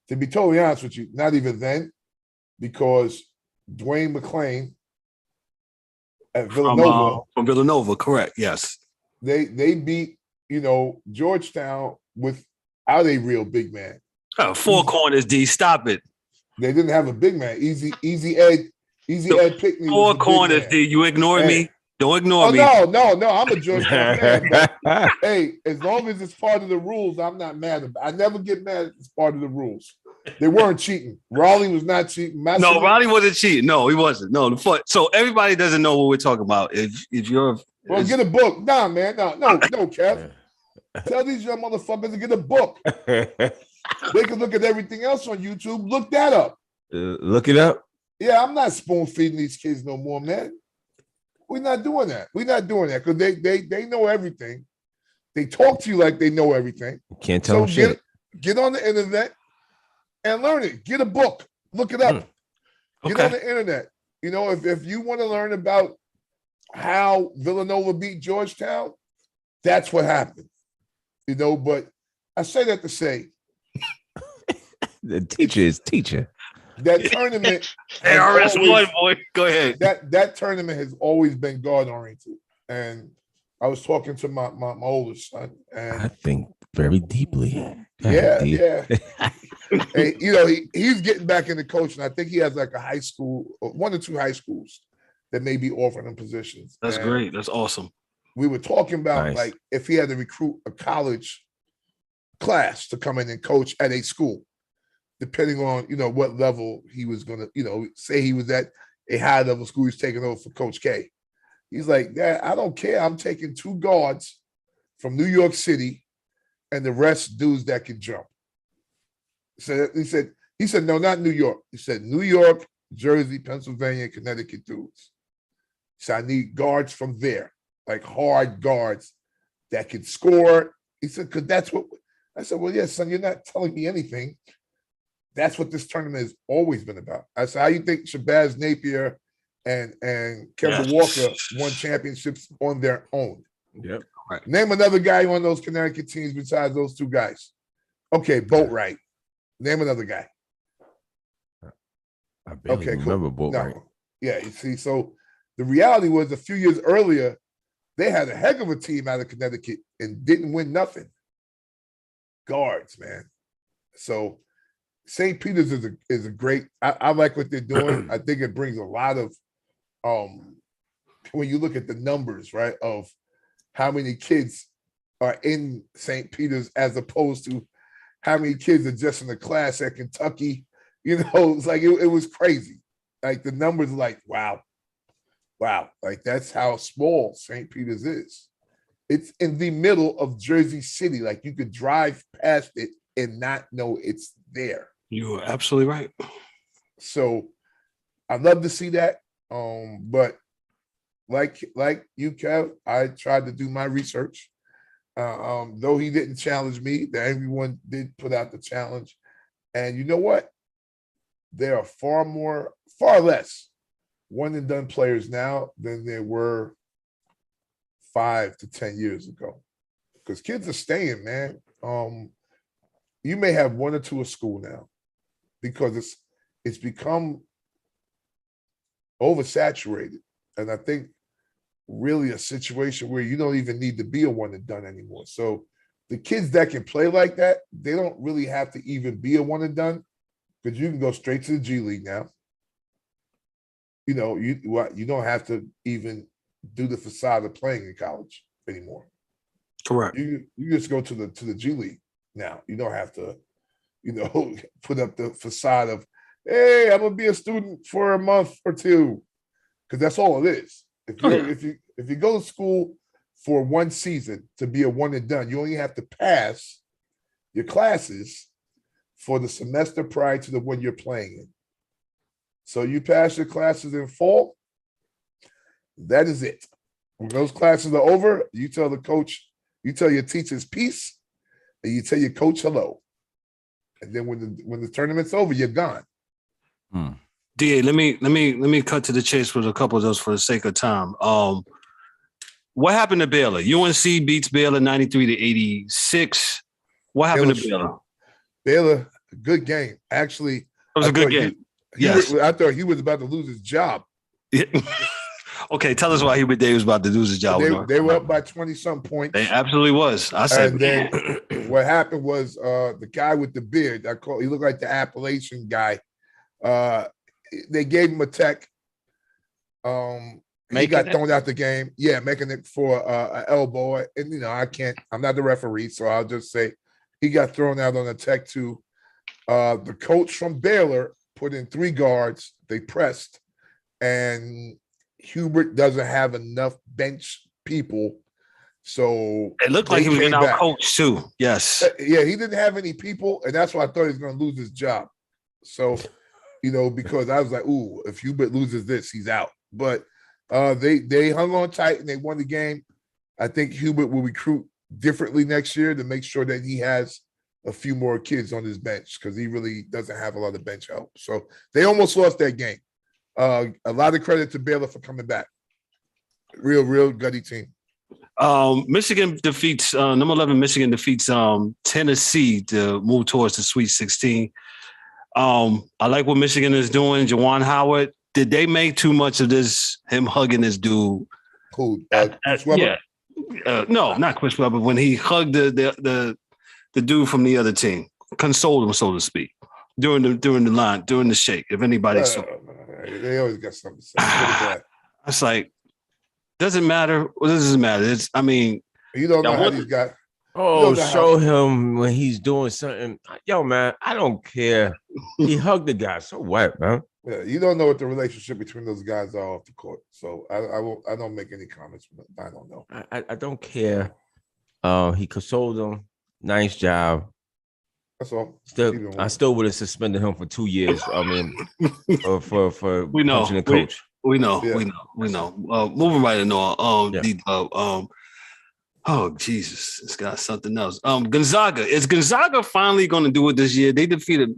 to be totally honest with you, not even then, because Dwayne McClain at Villanova from Villanova, correct? Yes, they beat Georgetown without a real big man. Oh, 4 corners, D. Stop it. They didn't have a big man. Easy Ed Pickney. 4 corners, D. You ignore me. Don't ignore me. No. I'm a Georgetown fan. But, hey, as long as it's part of the rules, I'm not mad about it. I never get mad if it's part of the rules. They weren't cheating. Raleigh was not cheating. Raleigh wasn't cheating. No, he wasn't. No, so everybody doesn't know what we're talking about. If you're get a book. Nah, man. No, Kev. Tell these young motherfuckers to get a book. They can look at everything else on YouTube. Look that up. Look it up. Yeah, I'm not spoon feeding these kids no more, man. We're not doing that. Because they know everything. They talk to you like they know everything. Can't tell them shit. Get on the internet and learn it. Get a book. Look it up. Get on the internet. If you want to learn about how Villanova beat Georgetown, that's what happened. But I say that to say the teacher is teacher. That tournament, boy. Go ahead. That tournament has always been guard oriented, and I was talking to my oldest son, and I think very deeply. Yeah. And, he's getting back into coaching. I think he has like a high school, 1 or 2 high schools that may be offering him positions. That's great. That's awesome. We were talking about like if he had to recruit a college class to come in and coach at a school, depending on what level he was gonna, say he was at a high level school, he's taking over for Coach K. He's like, Dad, I don't care. I'm taking 2 guards from New York City and the rest dudes that can jump. So he said, no, not New York. He said New York, Jersey, Pennsylvania, Connecticut dudes. So I need guards from there, like hard guards that can score. He said, because that's what I said. Well, yes, son, you're not telling me anything. That's what this tournament has always been about. I said, how you think Shabazz Napier and Kevin Walker won championships on their own? Yep. Right. Name another guy on those Connecticut teams besides those 2 guys. Okay, Boatwright. Name another guy. I barely remember Boatwright. No. Yeah, you see, so the reality was a few years earlier, they had a heck of a team out of Connecticut and didn't win nothing. Guards, man. So St. Peter's is a great. I like what they're doing. I think it brings a lot of when you look at the numbers, right, of how many kids are in St. Peter's as opposed to how many kids are just in the class at Kentucky. It's like it was crazy. Like the numbers are like, wow. Like that's how small St. Peter's is. It's in the middle of Jersey City. Like you could drive past it and not know it's there. You are absolutely right. So I'd love to see that. But like you, Kev, I tried to do my research. Though he didn't challenge me, that everyone did put out the challenge. And you know what? There are far less one and done players now than there were 5 to 10 years ago. Because kids are staying, man. You may have 1 or 2 at school now because it's become oversaturated. And I think really a situation where you don't even need to be a one and done anymore. So the kids that can play like that, they don't really have to even be a one and done. because you can go straight to the G League now. You know, you don't have to even do the facade of playing in college anymore. Correct. You just go to the G League now. You don't have to, put up the facade of, hey, I'm gonna be a student for a month or two, because that's all it is. If you go to school for one season to be a one and done, you only have to pass your classes for the semester prior to the one you're playing in. So you pass your classes in fall, that is it. When those classes are over, you tell the coach, you tell your teachers peace, and you tell your coach hello. And then when the tournament's over, you're gone. DA, let me cut to the chase with a couple of those for the sake of time. What happened to Baylor? UNC beats Baylor 93-86. What happened to Baylor? Baylor, a good game. Actually, it was a good game. I thought he was about to lose his job. Yeah. Okay, tell us why Hubert Day was about to lose his job. They were up by 20-some points. They absolutely was. I said. And then what happened was the guy with the beard, he looked like the Appalachian guy. They gave him a tech. He got thrown out the game. Yeah, making it for an elbow. And, I'm not the referee, so I'll just say he got thrown out on a tech too. The coach from Baylor put in 3 guards. They pressed. And Hubert doesn't have enough bench people. So it looked like he was getting out coached too. Yes. Yeah, he didn't have any people. And that's why I thought he was going to lose his job. So, because I was like, ooh, if Hubert loses this, he's out. But they hung on tight and they won the game. I think Hubert will recruit differently next year to make sure that he has a few more kids on his bench, because he really doesn't have a lot of bench help. So they almost lost that game. A lot of credit to Baylor for coming back. Real gutty team. Michigan defeats number 11. Michigan defeats Tennessee to move towards the Sweet 16. I like what Michigan is doing. Juwan Howard. Did they make too much of this? Him hugging this dude? Who? Chris Webber? Yeah. No, not Chris Webber. When he hugged the dude from the other team, consoled him, so to speak, during the shake. If anybody saw. They always got something to say. It's like, doesn't matter. What does it matter? You don't know how these guys. Oh, show him when he's doing something. Yo, man, I don't care. He hugged the guy. So what, man? Yeah, you don't know what the relationship between those guys are off the court. So I don't make any comments. I don't know. I don't care. He consoled him. Nice job. That's all. I still would have suspended him for 2 years. I mean, for we know punching the coach. We know. Moving right along. Oh Jesus, it's got something else. Gonzaga. Is Gonzaga finally going to do it this year? They defeated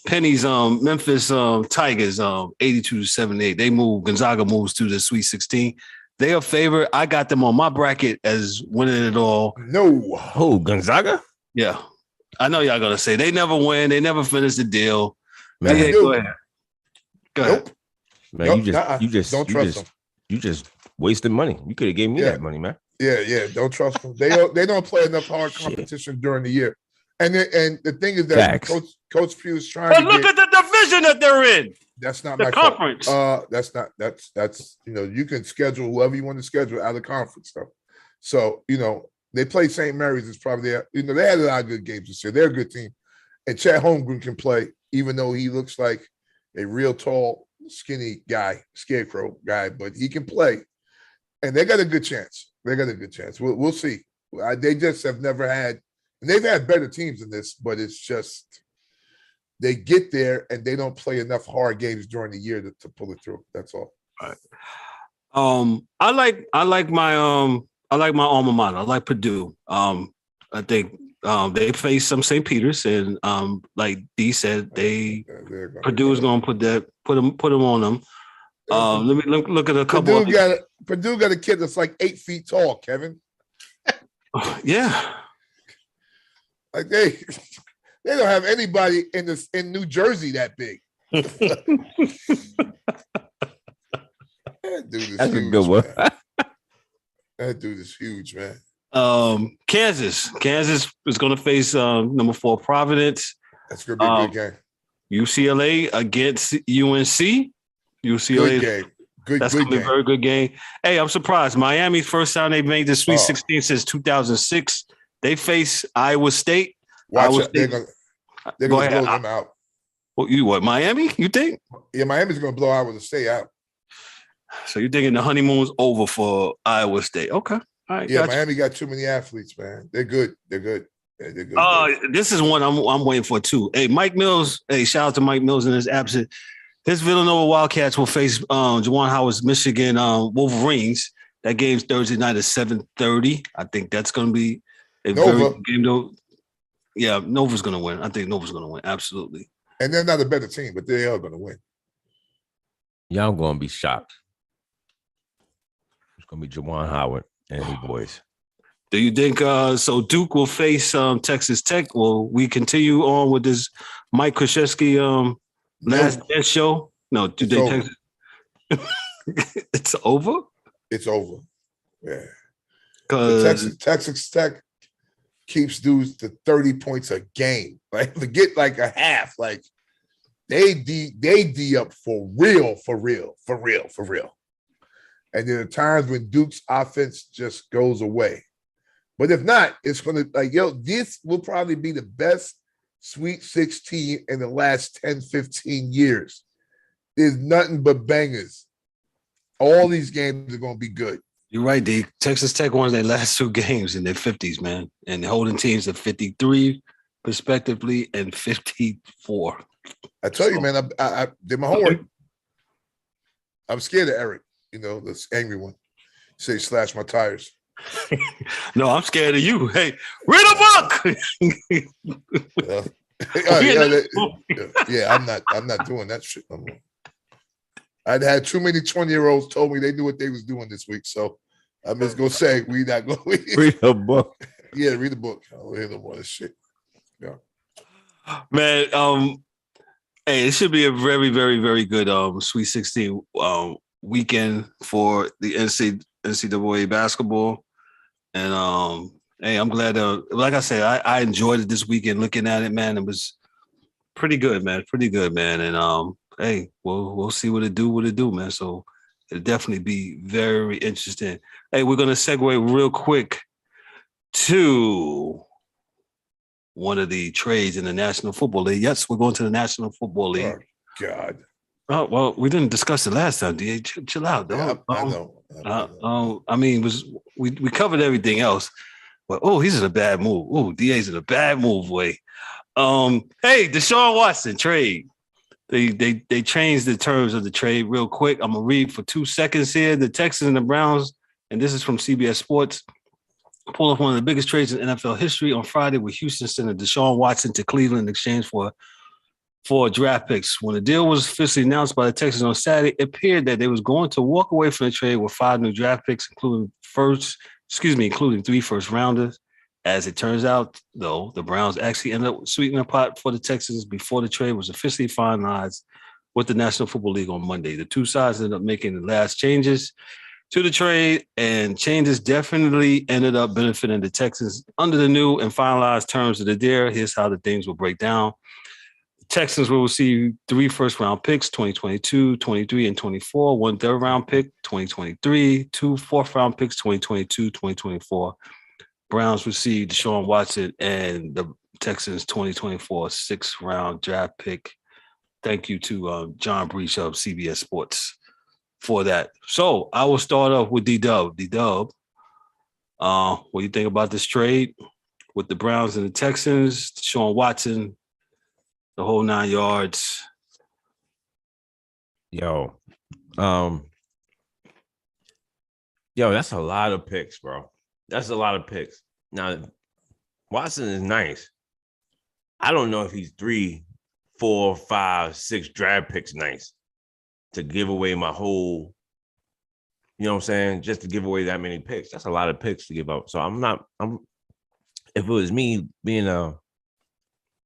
Penny's Memphis Tigers 82-78. Gonzaga moves to the Sweet 16. They are favored. I got them on my bracket as winning it all. No. Who, Gonzaga? Yeah. I know y'all gonna say they never win, they never finish the deal. Man, yeah, go ahead. Nope. Man, nope, you just don't trust them. You just wasted money. You could have gave me that money, man. Yeah. Don't trust them. They don't play enough hard competition during the year. And the thing is that Coach Pugh is trying to look at the division that they're in. That's not the my conference. That's you can schedule whoever you want to schedule out of conference stuff. So they play St. Mary's is probably there. They had a lot of good games this year. They're a good team. And Chad Holmgren can play, even though he looks like a real tall, skinny guy, scarecrow guy, but he can play. And they got a good chance. We'll see. They just have never had, and they've had better teams than this, but it's just they get there and they don't play enough hard games during the year to pull it through. That's all. All right. I like my alma mater. I like Purdue. I think they face some St. Peter's, and like D said, Purdue is going to put them on them. Let me look at a couple. Purdue got a kid that's like 8 feet tall, Kevin. Yeah, like they don't have anybody in New Jersey that big. That dude is That's huge, a good one. That dude is huge, man. Kansas is going to face number 4 Providence. That's gonna be a good game. UCLA against UNC. UCLA. Good game. That's Good gonna be a game. very good game. Hey, I'm surprised. Miami first time they made the Sweet Oh. 16 since 2006. They face Iowa State. Watch Iowa it. They're State. gonna Go ahead. blow them out. What? Miami? You think? Yeah, Miami's gonna blow Iowa State out. So you're thinking the honeymoon's over for Iowa State? Okay. All right. Yeah, gotcha. Miami got too many athletes, man. They're good. They're good. Yeah, they're good. This is one I'm waiting for too. Hey, Mike Mills. Hey, shout out to Mike Mills in his absence. His Villanova Wildcats will face Juwan Howard's Michigan Wolverines. That game's Thursday night at 7:30. I think that's going to be a Nova. very good game, though. Yeah, Nova's going to win. I think Nova's going to win. Absolutely. And they're not a better team, but they are going to win. Y'all going to be shocked. It's going to be Juwan Howard and his boys. Do you think so? Duke will face Texas Tech. Will we continue on with this Mike Krzyzewski last dance show? No, do It's they? over. It's over. It's over. Yeah. Because Texas Tech keeps dudes to 30 points a game. Like forget like a half. Like they D up for real. And there are times when Duke's offense just goes away. But if not, it's gonna this will probably be the best Sweet 16 in the last 10, 15 years. There's nothing but bangers. All these games are gonna be good. you're right, D. Texas Tech won their last two games in their 50s, man, and holding teams at 53, respectively, and 54. I tell you, man, I did my homework. I'm scared of Eric, this angry one. Say slash my tires. No, I'm scared of you. Hey, read a book. I'm not doing that shit no more. I'd had too many 20-year-olds told me they knew what they was doing this week, so I'm just gonna say we not going to Read a book. Yeah, read the book. I don't hear no more of this shit. Yeah, Man, hey, it should be a very, very, very good Sweet 16 weekend for the NCAA basketball. And hey, I'm glad like I said, I enjoyed it this weekend looking at it, man. It was pretty good, man. Pretty good, man. And hey, we'll see what it do, man. So it'll definitely be very interesting. Hey, we're gonna segue real quick to one of the trades in the National Football League. Yes, we're going to the National Football League. Oh, God. Oh, well, we didn't discuss it last time, DA. Chill out, Yeah, dog. I know. I mean, we covered everything else, but he's in a bad move. DA's in a bad move way. Hey, Deshaun Watson trade. They changed the terms of the trade real quick. I'm gonna read for 2 seconds here. The Texans and the Browns, and this is from CBS Sports, pulled off one of the biggest trades in NFL history on Friday with Houston sending Deshaun Watson to Cleveland in exchange for draft picks. When the deal was officially announced by the Texans on Saturday, it appeared that they was going to walk away from the trade with 5 new draft picks, including 3 first rounders. As it turns out, though, the Browns actually ended up sweetening the pot for the Texans before the trade was officially finalized with the National Football League on Monday. The two sides ended up making the last changes to the trade, and changes definitely ended up benefiting the Texans under the new and finalized terms of the deal. Here's how the things will break down. Texans will receive 3 first-round picks, 2022, 23, and 24, 1 third-round pick, 2023, 2 fourth-round picks, 2022, 2024. Browns received Deshaun Watson and the Texans 2024 6th-round draft pick. Thank you to John Breach of CBS Sports for that. So I will start off with D-Dub. D-Dub, what do you think about this trade with the Browns and the Texans, Deshaun Watson, the whole 9 yards? Yo, that's a lot of picks, bro. That's a lot of picks. Now, Watson is nice. I don't know if he's 3, 4, 5, 6 draft picks nice to give away my whole, you know what I'm saying? Just to give away that many picks. That's a lot of picks to give up. So if it was me being a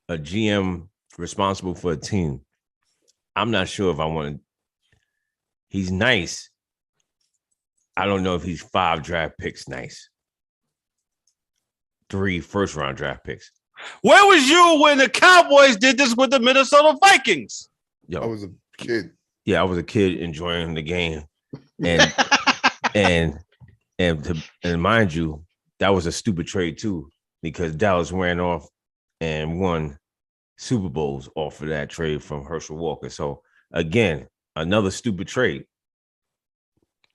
GM responsible for a team, I'm not sure if I want to. He's nice. I don't know if he's 5 draft picks nice. 3 first-round draft picks. Where was you when the Cowboys did this with the Minnesota Vikings? Yo, I was a kid. yeah, I was a kid enjoying the game, and and mind you, that was a stupid trade too, because Dallas ran off and won Super Bowls off of that trade from Herschel Walker. So again, another stupid trade,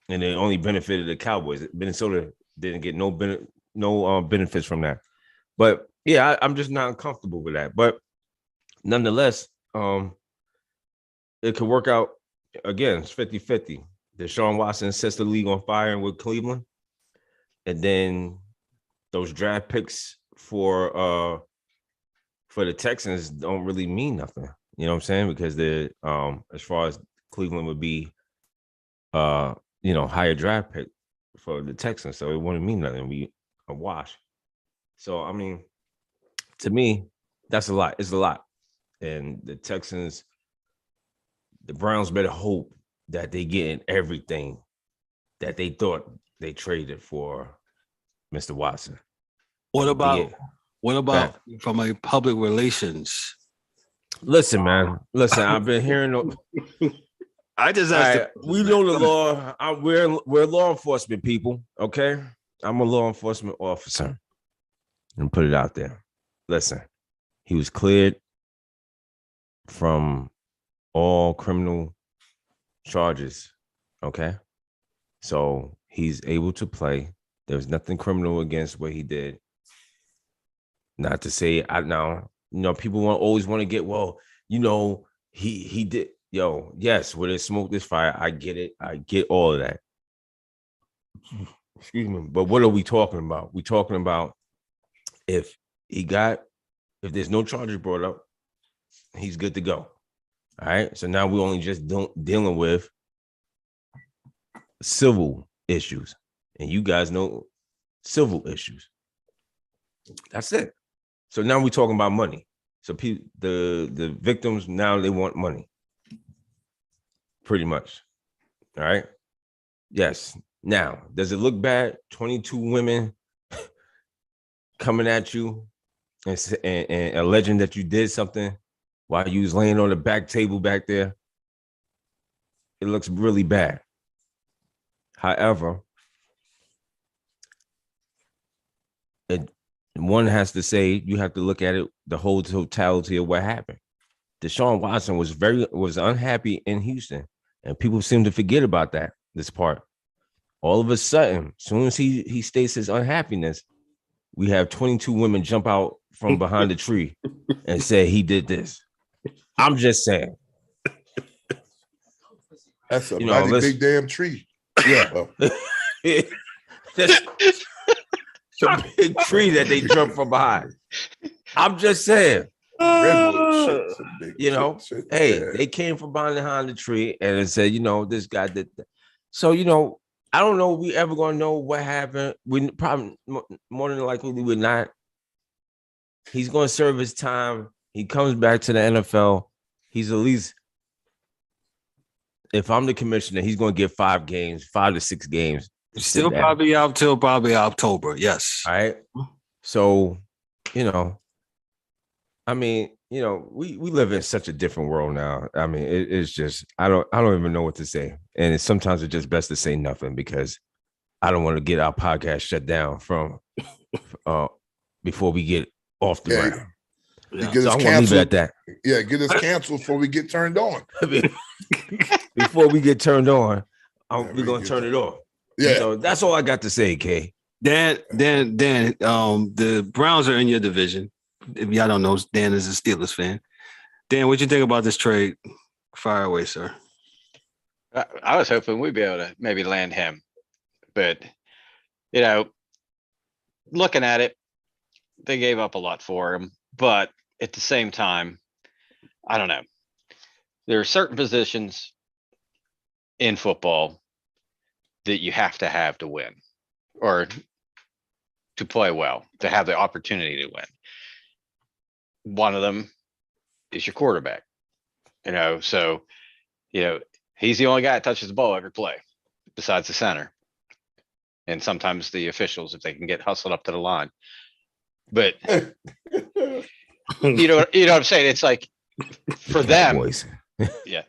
and it only benefited the Cowboys. Minnesota didn't get no benefits from that. But yeah, I'm just not comfortable with that. But nonetheless, it could work out. Again, it's 50-50. Deshaun Watson sets the league on fire with Cleveland. And then those draft picks for the Texans don't really mean nothing. You know what I'm saying? Because they're as far as Cleveland would be higher draft pick for the Texans. So it wouldn't mean nothing. It'd be a wash. So I mean, to me, that's a lot. It's a lot. And the Texans, the Browns better hope that they get everything that they thought they traded for Mr. Watson. What about from a public relations? Listen, man. Listen, I've been hearing. I just asked. Right, we know the law. We're law enforcement people. Okay, I'm a law enforcement officer, and put it out there. Listen, he was cleared from all criminal charges. Okay, so he's able to play. There's nothing criminal against what he did. Not to say people always want to get, he did. Yo, yes, where there's smoke, there's fire. I get it. I get all of that. Excuse me. But what are we talking about? We're talking about if there's no charges brought up, he's good to go. All right. So now we're only just dealing with civil issues. And you guys know civil issues. That's it. So now we're talking about money. So the victims, now they want money. Pretty much. All right. Yes. Now, does it look bad? 22 women coming at you and alleging that you did something while you was laying on the back table back there? It looks really bad. However, one has to say, you have to look at it, the whole totality of what happened. Deshaun Watson was unhappy in Houston, and people seem to forget about this part. All of a sudden, as soon as he states his unhappiness, we have 22 women jump out from behind the tree and say he did this. I'm just saying. That's a big damn tree. Yeah. That's a big tree that they jump from behind. I'm just saying. They came from behind the tree and it said, this guy did that. So, I don't know if we ever gonna know what happened. We probably more than likely we would not. He's gonna serve his time. He comes back to the NFL. He's at least, if I'm the commissioner, he's gonna get 5 to 6 games. Still probably out till probably October. Yes. All right. So, we live in such a different world now. I mean, it's just I don't even know what to say, and sometimes it's just best to say nothing because I don't want to get our podcast shut down from before we get off the ground. Yeah. So I want to leave it at that. Yeah, get us canceled before we get turned on. Before we get turned on, we're gonna turn it off. Yeah. So that's all I got to say, Kay. Dan, the Browns are in your division. If y'all don't know, Dan is a Steelers fan. Dan, what you think about this trade? Fire away, sir. I was hoping we'd be able to maybe land him, but looking at it, they gave up a lot for him. But at the same time, I don't know. There are certain positions in football that you have to win or to play well, to have the opportunity to win. One of them is your quarterback, so, he's the only guy that touches the ball every play besides the center. And sometimes the officials, if they can get hustled up to the line. But you know what I'm saying? It's like for them, Boys. yeah.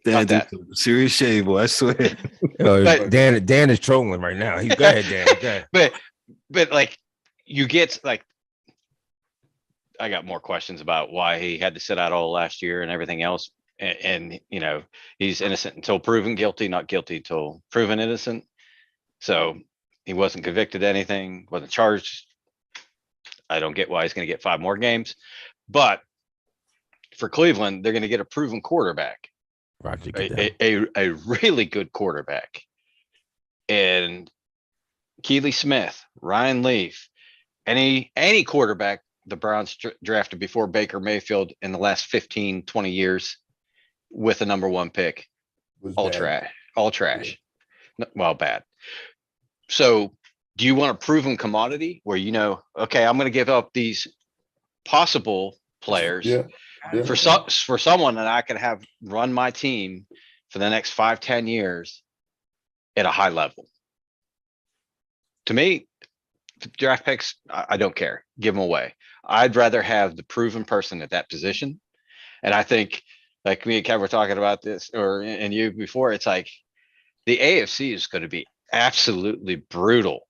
Dan, Not that. serious shade, boy. I swear. But- Dan is trolling right now. Go ahead, Dan. Go ahead. But like you get like I got more questions about why he had to sit out all last year and everything else. And you know, he's innocent until proven guilty, not guilty until proven innocent. So he wasn't convicted of anything, wasn't charged. I don't get why he's going to get 5 more games. But for Cleveland, they're going to get a proven quarterback, Roger, a really good quarterback. And Keely Smith, Ryan Leaf, any quarterback the Browns drafted before Baker Mayfield in the last 15, 20 years with a number 1 pick, all trash. Well, bad. So do you want a proven commodity where, you know, okay, I'm going to give up these possible players for someone that I could have run my team for the next 5-10 years at a high level? To me, draft picks, I don't care. Give them away. I'd rather have the proven person at that position. And I think, like me and Kev were talking about this, and you before, it's like the AFC is going to be absolutely brutal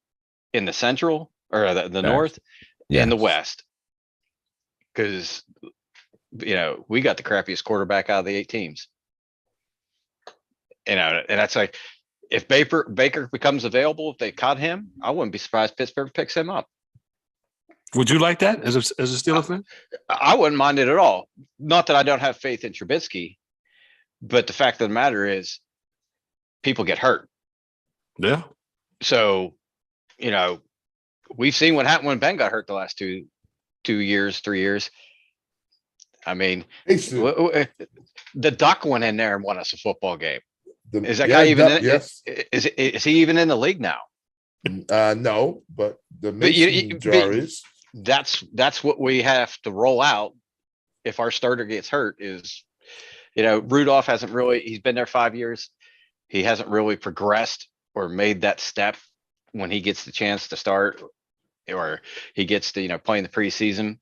in the Central or the North and the West. Because, you know, we got the crappiest quarterback out of the 8 teams. You know, and that's like, if Baker becomes available, if they cut him, I wouldn't be surprised Pittsburgh picks him up. Would you like that as a Steelers fan? I wouldn't mind it at all. Not that I don't have faith in Trubisky, but the fact of the matter is people get hurt. Yeah. So, you know, we've seen what happened when Ben got hurt the last 3 years. I mean, the Duck went in there and won us a football game. Is that guy even in? Yes. Is he even in the league now? No, but the mason jar is. That's what we have to roll out if our starter gets hurt. Is, you know, Rudolph hasn't really. He's been there 5 years. He hasn't really progressed or made that step when he gets the chance to start, or he gets to, you know, play in the preseason.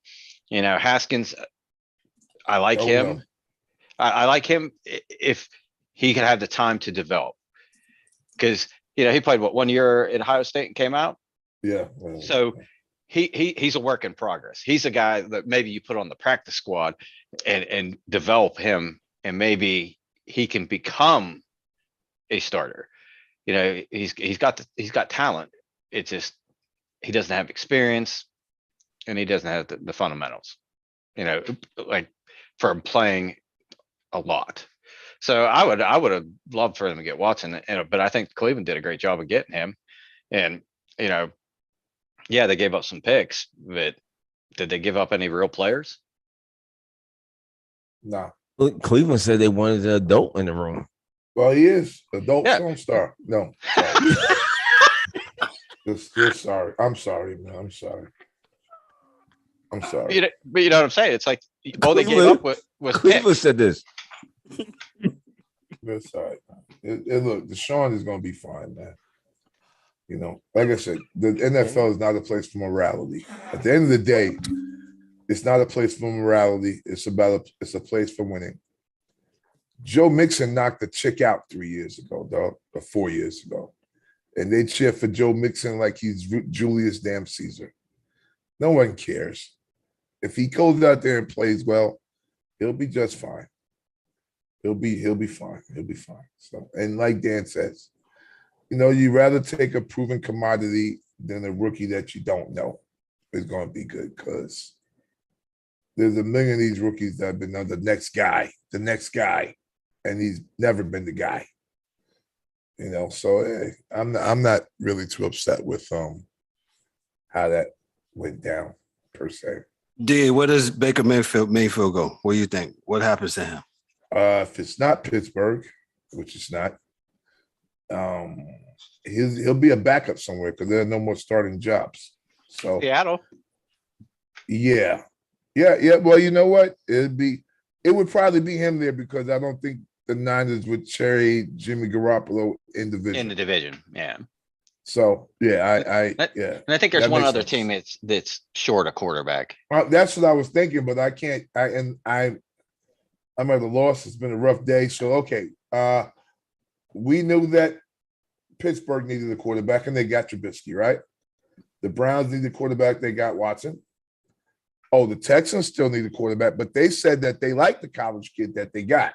You know, Haskins, I like him. No. I like him if he can have the time to develop, because, you know, he played 1 year in Ohio State and came out. Yeah. So he's a work in progress. He's a guy that maybe you put on the practice squad and develop him, and maybe he can become a starter. You know, he's got talent. It's just he doesn't have experience, and he doesn't have the fundamentals. You know, like for playing a lot. So I would have loved for them to get Watson, but I think Cleveland did a great job of getting him. And, you know, yeah, they gave up some picks, but did they give up any real players? No. Cleveland said they wanted an adult in the room. Well, he is adult film star. No. Just sorry. I'm sorry, man. I'm sorry. But you know what I'm saying? It's like all they gave up was Cleveland picks. said this. That's all right. Look, Deshaun is going to be fine, man. You know, like I said, the NFL is not a place for morality. At the end of the day, it's not a place for morality. It's a place for winning. Joe Mixon knocked the chick out 3 years ago, dog, or 4 years ago. And they cheer for Joe Mixon like he's Julius damn Caesar. No one cares. If he goes out there and plays well, he'll be just fine. He'll be fine. He'll be fine. So, and like Dan says, you know, you'd rather take a proven commodity than a rookie that you don't know is going to be good, because there's a million of these rookies that have been on the next guy, and he's never been the guy. You know, so hey, I'm not really too upset with how that went down per se. D, where does Baker Mayfield go? What do you think? What happens to him? If it's not Pittsburgh, which it's not, he'll be a backup somewhere because there are no more starting jobs. So Seattle. Yeah. Well, you know what? It would probably be him there, because I don't think the Niners would cherry Jimmy Garoppolo in the division. Yeah. So yeah, And I think there's one other team that's short a quarterback. That's what I was thinking, but I can't. I'm at a loss. It's been a rough day. So okay, we knew that Pittsburgh needed a quarterback, and they got Trubisky, right? The Browns need a quarterback. They got Watson. Oh, the Texans still need a quarterback, but they said that they like the college kid that they got.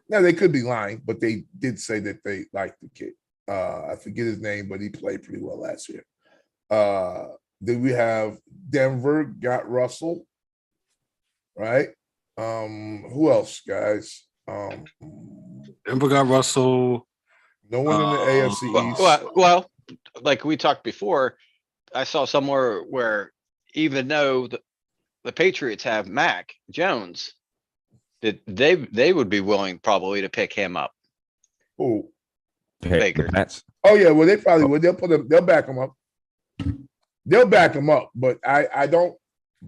Now, they could be lying, but they did say that they liked the kid. I forget his name, but he played pretty well last year. Then we have Denver got Russell, right? Who else, guys? Denver got Russell. No one in the AFC East. Well, like we talked before, I saw somewhere where even though the Patriots have Mac Jones, that they would be willing probably to pick him up. Who? Baker. Oh yeah, well they probably would. They'll back him up. They'll back him up, but I don't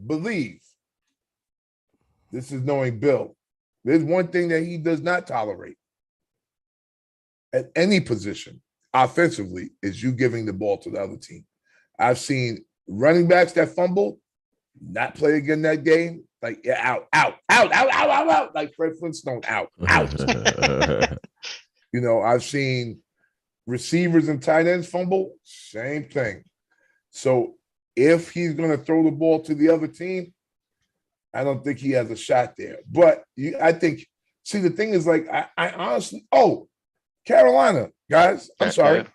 believe. This is knowing Bill. There's one thing that he does not tolerate at any position offensively is you giving the ball to the other team. I've seen running backs that fumble, not play again that game. Like out, like Fred Flintstone, out. You know, I've seen receivers and tight ends fumble, same thing. So if he's going to throw the ball to the other team, I don't think he has a shot there. But I think, see, the thing is, like, I honestly, Carolina, guys, I'm sorry.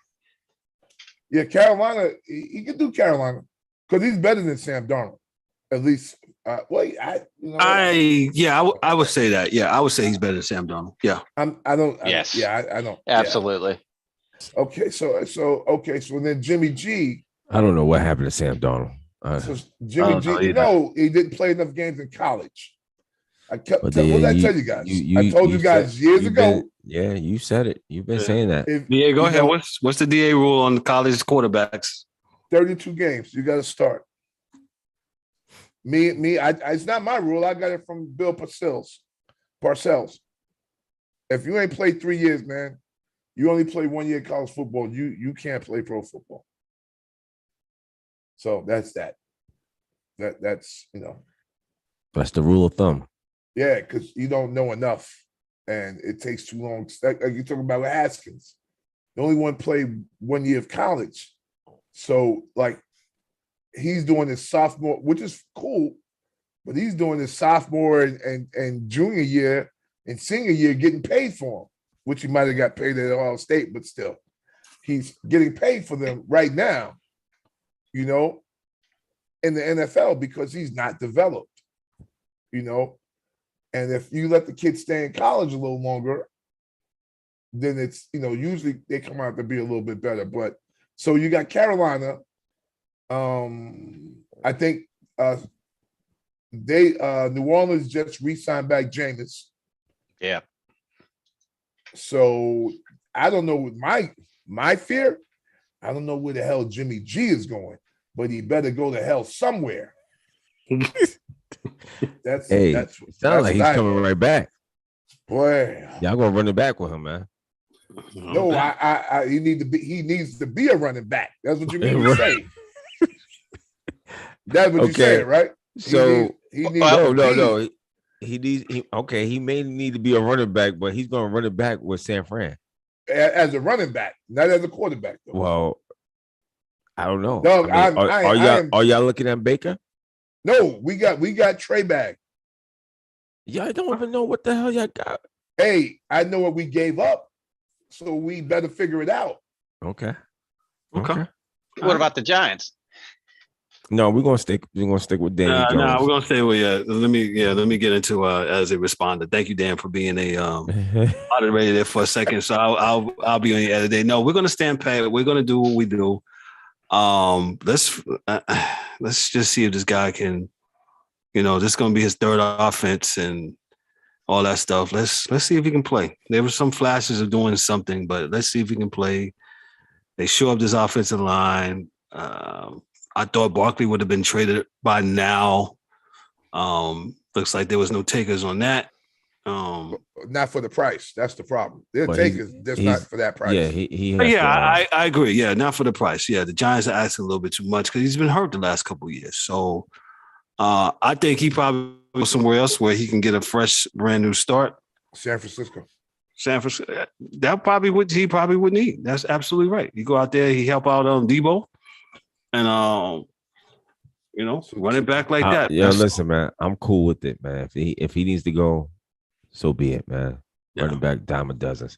Yeah, Carolina, he can do Carolina because he's better than Sam Darnold, at least. I would say that. Yeah, I would say he's better than Sam Darnold. Yeah, I don't. Absolutely. Yeah. Okay, so then Jimmy G. I don't know what happened to Sam Darnold. So Jimmy G. He didn't play enough games in college. What did I tell you guys? I told you guys years ago. Yeah, you said it. You've been saying that. Go ahead. What's the DA rule on college quarterbacks? 32 games. You got to start. It's not my rule. I got it from Bill Parcells. If you ain't played 3 years, man, you only play 1 year college football. You can't play pro football. So that's that. That's That's the rule of thumb. Yeah, because you don't know enough, and it takes too long. Like you're talking about with Haskins, the only one played 1 year of college, so like he's doing his sophomore, which is cool, but he's doing his sophomore and junior year and senior year getting paid for him, which he might have got paid at Ohio State, but still, he's getting paid for them right now, in the NFL because he's not developed, And if you let the kids stay in college a little longer, then it's, usually they come out to be a little bit better. But so you got Carolina. I think New Orleans just re-signed back Jameis. Yeah. So I don't know what my fear. I don't know where the hell Jimmy G is going, but he better go to hell somewhere. That's sounds like he's coming right back. Boy, y'all gonna run it back with him, man. No, he needs to be a running back. That's what you mean to say. That's what you said, right? So he may need to be a running back, but he's gonna run it back with San Fran. As a running back, not as a quarterback, though. Well, I don't know. No, are y'all looking at Baker? No, we got Trey Bag. Yeah, I don't even know what the hell y'all got. Hey, I know what we gave up, so we better figure it out. Okay. What about the Giants? No, we're gonna stick with Daniel Jones. No, we're gonna stay with Let me get into as a responder. Thank you, Dan, for being a moderator there for a second. So I'll be on the other day. No, we're gonna stand pat. We're gonna do what we do. Let's just see if this guy can, this is gonna be his third offense and all that stuff. Let's see if he can play. There were some flashes of doing something, but let's see if he can play. They show up this offensive line. I thought Barkley would have been traded by now. Looks like there was no takers on that. Not for the price. That's the problem. They'll But take us, just not for that price. Yeah, he has I agree. Yeah, not for the price. Yeah, the Giants are asking a little bit too much because he's been hurt the last couple of years. So I think he probably goes somewhere else where he can get a fresh, brand new start. San Francisco. That probably what he probably would need. That's absolutely right. You go out there, he help out on Debo, and running back like that. Yeah, listen, man, I'm cool with it, man. If he needs to go, so be it, man. Yeah. Running back dime a dozen.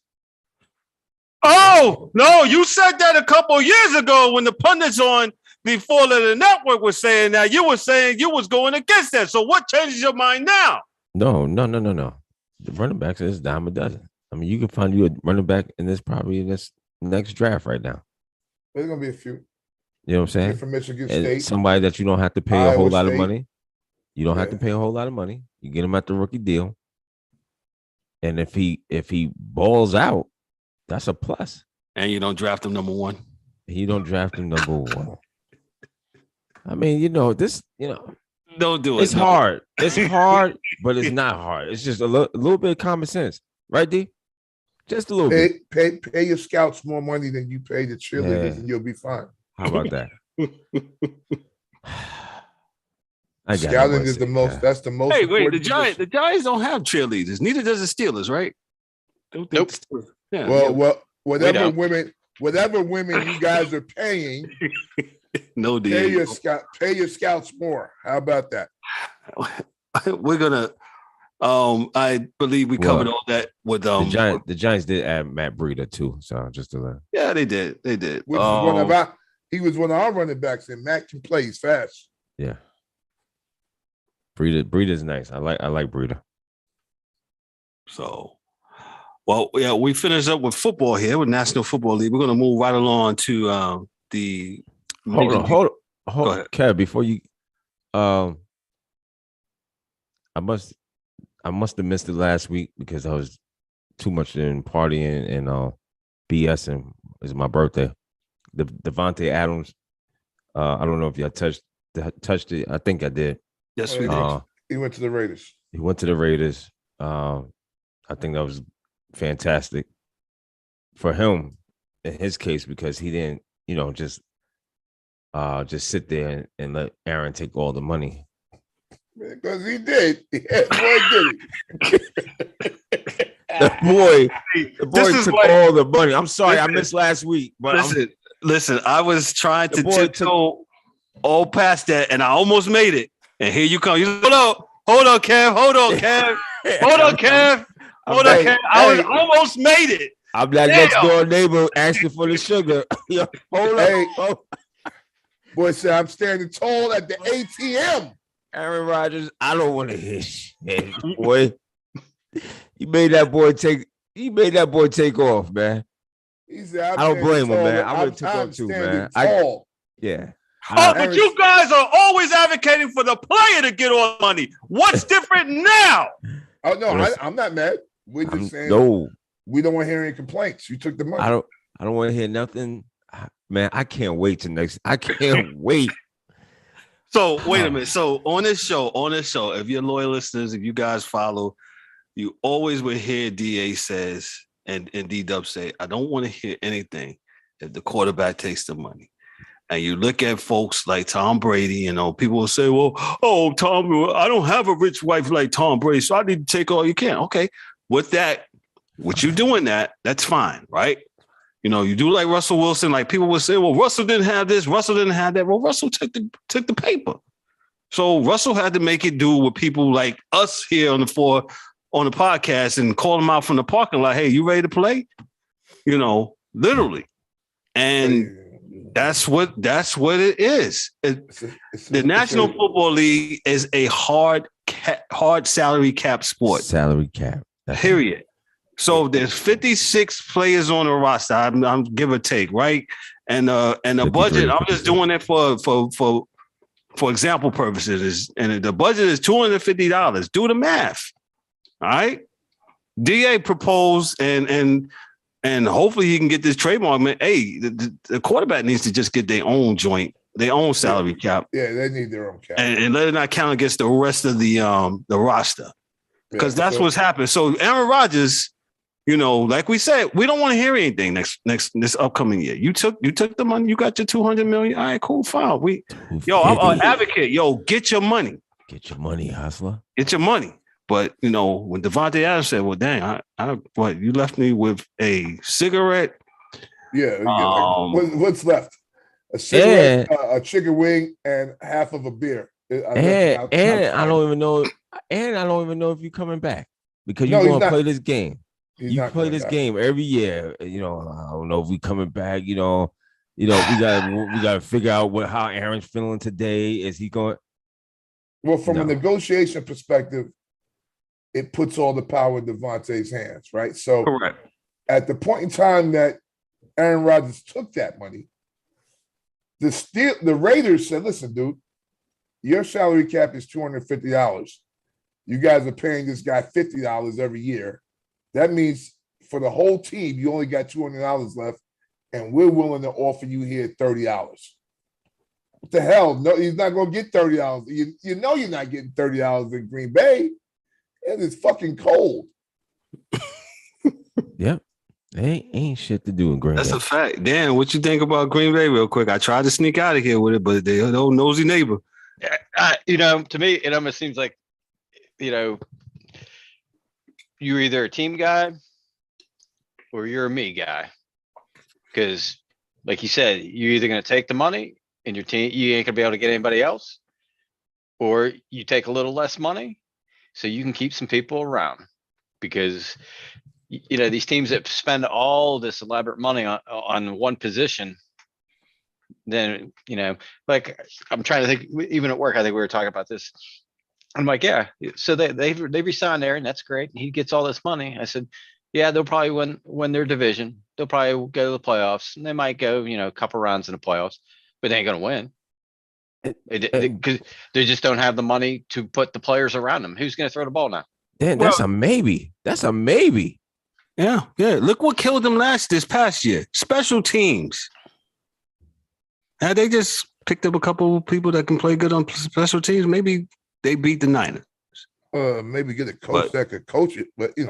Oh no, you said that a couple of years ago when the pundits on before the network was saying that. You were saying you was going against that. So what changes your mind now? No. The running backs is dime a dozen. I mean, you can find you a running back in this next draft right now. There's gonna be a few. You know what I'm saying? From Michigan State. Somebody that you don't have to pay a whole lot of money. You don't have to pay a whole lot of money. You get him at the rookie deal. And if he balls out, that's a plus. And you don't draft him number one. You don't draft him number one. I mean, don't do it. It's hard. It's hard, but it's not hard. It's just a little bit of common sense, right, D? Just a little bit. Pay your scouts more money than you pay the cheerleaders, and you'll be fine. How about that? Scouting is the most. That's the most. Hey, wait! The Giants don't have cheerleaders. Neither does the Steelers, right? Nope. Yeah. Well, whatever women you guys are paying. No deal. Pay your scouts more. How about that? We're gonna. I believe we covered all that with the Giants did add Matt Breida too. So just to learn. Yeah, they did. They did. He was one of our running backs, and Matt can play. He's fast. Yeah. Breida's nice. I like Breida. So, well, yeah, we finished up with football here with National Football League. We're going to move right along to the. Hold on, Kev. Before you, I must have missed it last week because I was too much in partying and BSing. It's my birthday. The Davante Adams. I don't know if y'all touched it. I think I did. Yes, we did. He went to the Raiders. I think that was fantastic for him in his case because he didn't, just sit there and let Aaron take all the money. Because he did. Yeah, boy did it. The boy took all the money. I'm sorry, I missed last week. But listen, I was trying to tiptoe all past that, and I almost made it. And here you come. Hold on, Kev. I almost made it. I'm that next door neighbor asking for the sugar. Hold on. Boy said, I'm standing tall at the ATM. Aaron Rodgers, I don't want to hear shit, boy. He made that boy take off, man. He said, I don't blame him, man. I would have took off too, man. Yeah. But you guys are always advocating for the player to get all the money. What's different now? Oh no, I'm not mad. We're just saying we don't want to hear any complaints. You took the money. I don't want to hear nothing. Man, I can't wait to next. I can't wait. So wait a minute. So on this show, if you're loyal listeners, if you guys follow, you always would hear DA says and D-Dub say, I don't want to hear anything if the quarterback takes the money. And you look at folks like Tom Brady, people will say, well, Tom, I don't have a rich wife like Tom Brady, so I need to take all you can. Okay. With you doing that's fine, right? You do like Russell Wilson, like people would say, well, Russell didn't have this, Russell didn't have that. Well, Russell took the paper. So Russell had to make it do with people like us here on the podcast and call them out from the parking lot. Hey, you ready to play? Literally. And that's what it is. The National Football League is a hard salary cap sport. Salary cap. Period. So there's 56 players on the roster. I'm give or take, right? And the budget. I'm just doing it for example purposes. And the budget is $250. Do the math. All right. DA proposed and hopefully he can get this trademark. Man, hey, the quarterback needs to just get their own salary cap. Yeah, they need their own cap. And let it not count against the rest of the roster. because that's what's happened. So Aaron Rodgers, like we said, we don't want to hear anything this upcoming year. You took the money, you got your $200 million. All right, cool, fine. I'm an advocate. Get your money. Get your money, hustler. Get your money. But when Davante Adams said, "Well, dang, you left me with a cigarette." Yeah. What's left? A cigarette, a chicken wing, and half of a beer. I don't even know. And I don't even know if you're coming back because you're going to play this game. You play this game every year. I don't know if we coming back. We got to figure out how Aaron's feeling today. Is he going? Well, from a negotiation perspective, it puts all the power in Davante's hands, right? So, correct. At the point in time that Aaron Rodgers took that money, the Raiders said, "Listen, dude, your salary cap is $250. You guys are paying this guy $50 every year. That means for the whole team, you only got $200 left, and we're willing to offer you here $30." What the hell? No, he's not going to get $30. You know you're not getting $30 in Green Bay. It is fucking cold. Yep. Ain't shit to do in Green Bay. That's a fact. Dan, what you think about Green Bay real quick? I tried to sneak out of here with it, but they're no nosy neighbor. To me, it almost seems like, you're either a team guy or you're a me guy. Because like you said, you're either going to take the money and your team, you ain't going to be able to get anybody else, or you take a little less money so you can keep some people around. Because, these teams that spend all this elaborate money on one position, then, like I'm trying to think, even at work, I think we were talking about this. I'm like, yeah. So they re-signed Aaron. That's great. He gets all this money. I said, yeah, they'll probably win their division. They'll probably go to the playoffs, and they might go, a couple rounds in the playoffs, but they ain't going to win. Because they just don't have the money to put the players around them. Who's going to throw the ball now? Dan, that's a maybe. That's a maybe. Yeah. Look what killed them this past year. Special teams. Had they just picked up a couple of people that can play good on special teams, maybe they beat the Niners. Maybe get a coach that could coach it, but Hey,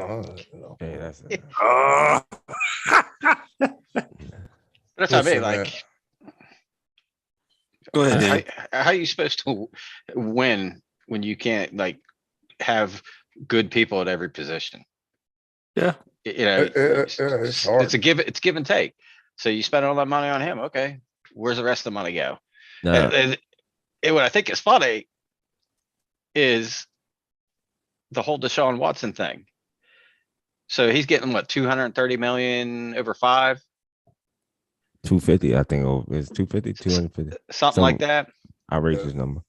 that's that's what I mean. Like, go ahead, Dan. How are you supposed to win when you can't have good people at every position? Yeah, it's hard. It's give and take. So you spend all that money on him. Okay, where's the rest of the money go? No. And what I think is funny is the whole Deshawn Watson thing. So he's getting what, 230 million over 5? 250, I think. It's 250, 250. Something like that. Outrageous number.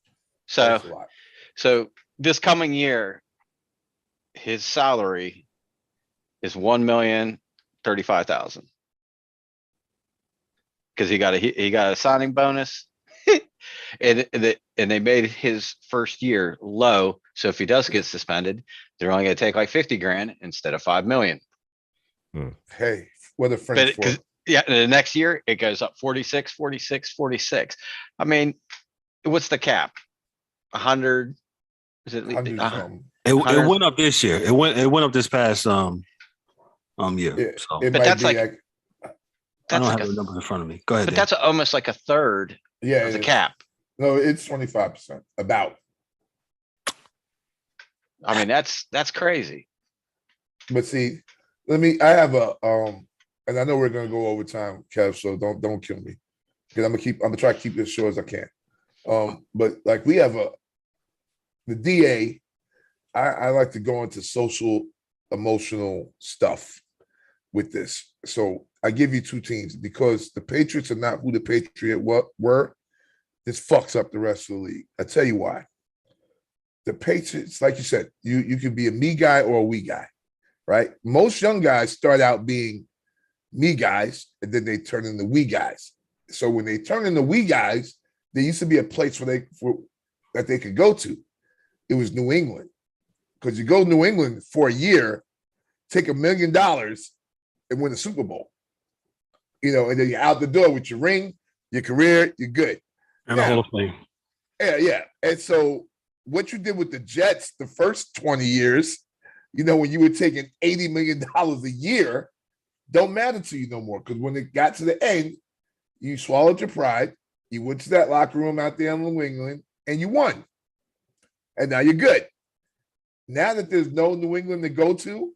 So this coming year, his salary is $1,035,000. Because he got a signing bonus. and they made his first year low. So if he does get suspended, they're only going to take like 50 grand instead of 5 million. Hey, what a French for. Yeah, the next year it goes up 46, 46, 46. I mean, what's the cap? 100? Is it? It went up this year. It went up this past year. So. But that's like I don't have the numbers in front of me. Go ahead. But that's almost like a third of the cap. No, it's 25%. About. I mean, that's crazy. But see, I have a and I know we're gonna go over time, Kev, so don't kill me. Because I'm gonna try to keep this short as I can. But like we have the DA, I like to go into social emotional stuff with this. So I give you two teams because the Patriots are not who the Patriots were. This fucks up the rest of the league. I tell you why. The Patriots, like you said, you can be a me guy or a we guy, right? Most young guys start out being me guys, and then they turn into we guys. So when they turn into we guys, there used to be a place that they could go to. It was New England. Because you go to New England for a year, take $1 million and win a Super Bowl. And then you're out the door with your ring, your career, you're good. And the whole thing. Yeah. And so what you did with the Jets the first 20 years when you were taking $80 million a year, don't matter to you no more. Because when it got to the end, you swallowed your pride. You went to that locker room out there in New England and you won. And now you're good. Now that there's no New England to go to,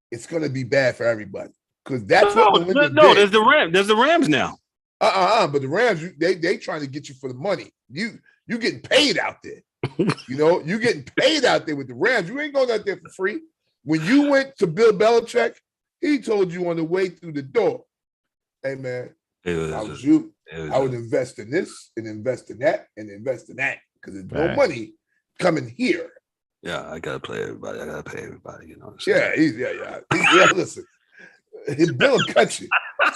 it's going to be bad for everybody. Because that's what New England did. There's the Rams. There's the Rams now. But the Rams, they trying to get you for the money. You getting paid out there. You getting paid out there with the Rams. You ain't going out there for free. When you went to Bill Belichick, he told you on the way through the door, hey, man, if I was you, I would invest in this and invest in that and invest in that because there's no money coming here. Yeah, I got to play everybody. I got to pay everybody, Yeah, listen, Bill will cut you.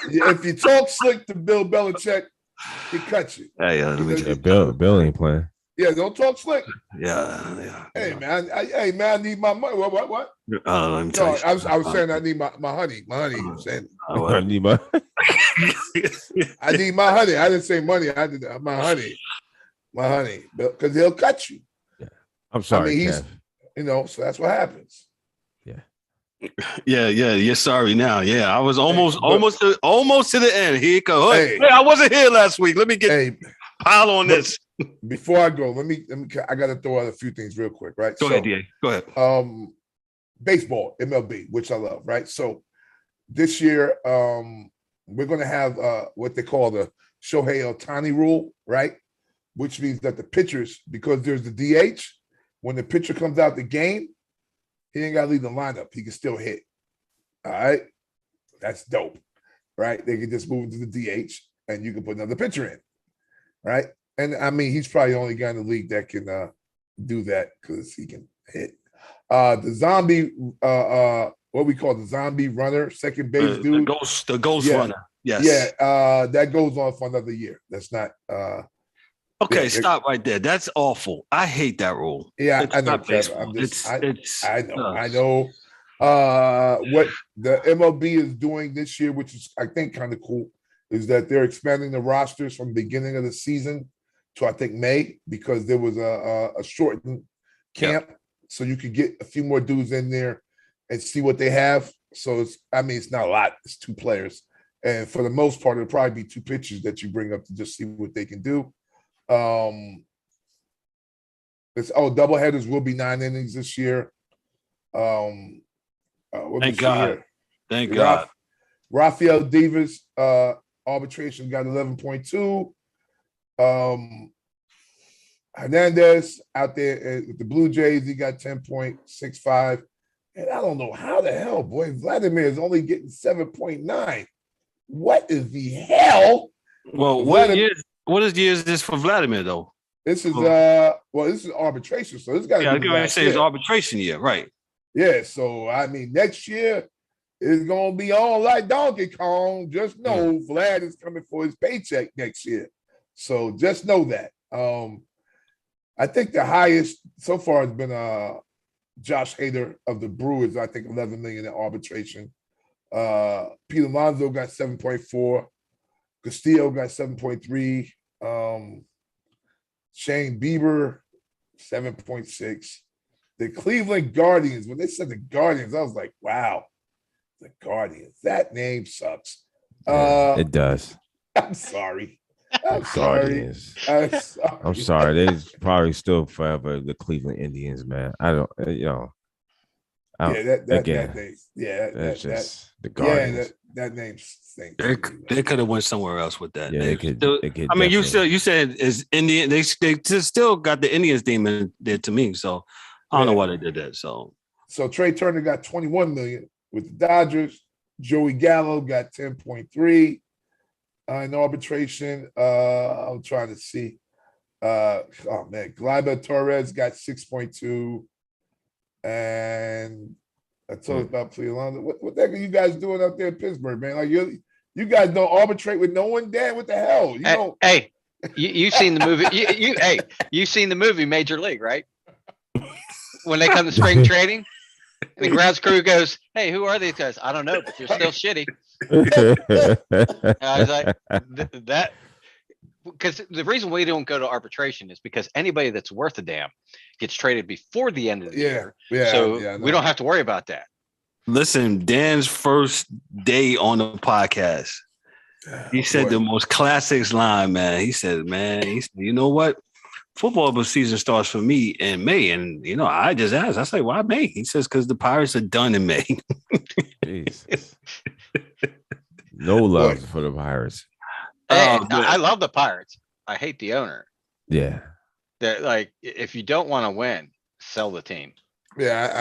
If you talk slick to Bill Belichick, he cut you. Hey, Bill ain't playing. Yeah, don't talk slick. Yeah. Hey, man, I need my money. What? Let me No, I was saying I need my honey. My honey. I need my. I need my honey. I didn't say money. I did my honey. My honey, because he'll cut you. Yeah. I'm sorry. I mean, so that's what happens. Yeah. You're sorry now. Yeah, I was almost to the end. Here you go. Hey, I wasn't here last week. Let me get pile on this. Before I go, let me. I got to throw out a few things real quick, right? Go ahead, DA. Go ahead. Baseball, MLB, which I love, right? So this year, we're going to have what they call the Shohei Ohtani rule, right? Which means that the pitchers, because there's the DH, when the pitcher comes out the game, he ain't got to leave the lineup. He can still hit. All right? That's dope, right? They can just move into the DH, and you can put another pitcher in, right? And, I mean, he's probably the only guy in the league that can do that because he can hit. The zombie, what we call the zombie runner, second base dude. The ghost runner. Yes. Yeah, that goes on for another year. That's not okay, stop right there. That's awful. I hate that rule. Yeah, I know. I know. What the MLB is doing this year, which is I think kind of cool, is that they're expanding the rosters from the beginning of the season to I think May because there was a shortened camp. Yeah. So you could get a few more dudes in there and see what they have. So it's not a lot. It's 2 players. And for the most part, it'll probably be 2 pitchers that you bring up to just see what they can do. Doubleheaders will be 9 innings this year. Thank God. Thank God. Rafael Devers, arbitration got 11.2. Hernandez out there with the Blue Jays, he got 10.65. And I don't know how the hell, boy, Vladimir is only getting 7.9. What is the hell? Well, what year is this for Vladimir, though? This is this is arbitration, so this got to be. I say it's arbitration year, right? Yeah, so I mean, next year is gonna be on like Donkey Kong. Just know Vlad is coming for his paycheck next year, so just know that. I think the highest so far has been Josh Hader of the Brewers. I think 11 million in arbitration. Pete Alonso got 7.4. Castillo got 7.3. Shane Bieber, 7.6. The Cleveland Guardians, when they said the Guardians, I was like, wow, the Guardians. That name sucks. It does. I'm sorry. I'm sorry. I'm sorry. They probably still forever the Cleveland Indians, man. I don't, that name. Yeah, that's just the Guardians. That name stinks. They could have went somewhere else with that. Yeah, they could. I mean, you said is Indian. They still got the Indians name in there to me. So I don't know why they did that. So Trey Turner got 21 million with the Dodgers. Joey Gallo got 10.3 in arbitration. I'm trying to see. Gleyber Torres got 6.2. And I told you about Cleveland. What the heck are you guys doing out there in Pittsburgh, man? Like you guys don't arbitrate with no one, Dan. What the hell? You've seen the movie. You've seen the movie Major League, right? When they come to spring training, and the grounds crew goes, "Hey, who are these guys? I don't know, but they're still shitty." I was like, that because the reason we don't go to arbitration is because anybody that's worth a damn gets traded before the end of the year. Yeah. So we don't have to worry about that. Listen, Dan's first day on the podcast, he said the most classics line, man. He said, you know what? Football season starts for me in May. And, you know, I just asked, I say, why May? He says, because the Pirates are done in May. No love for the Pirates. Hey, I love the Pirates. I hate the owner. Yeah. That, like, if you don't want to win, sell the team. Yeah,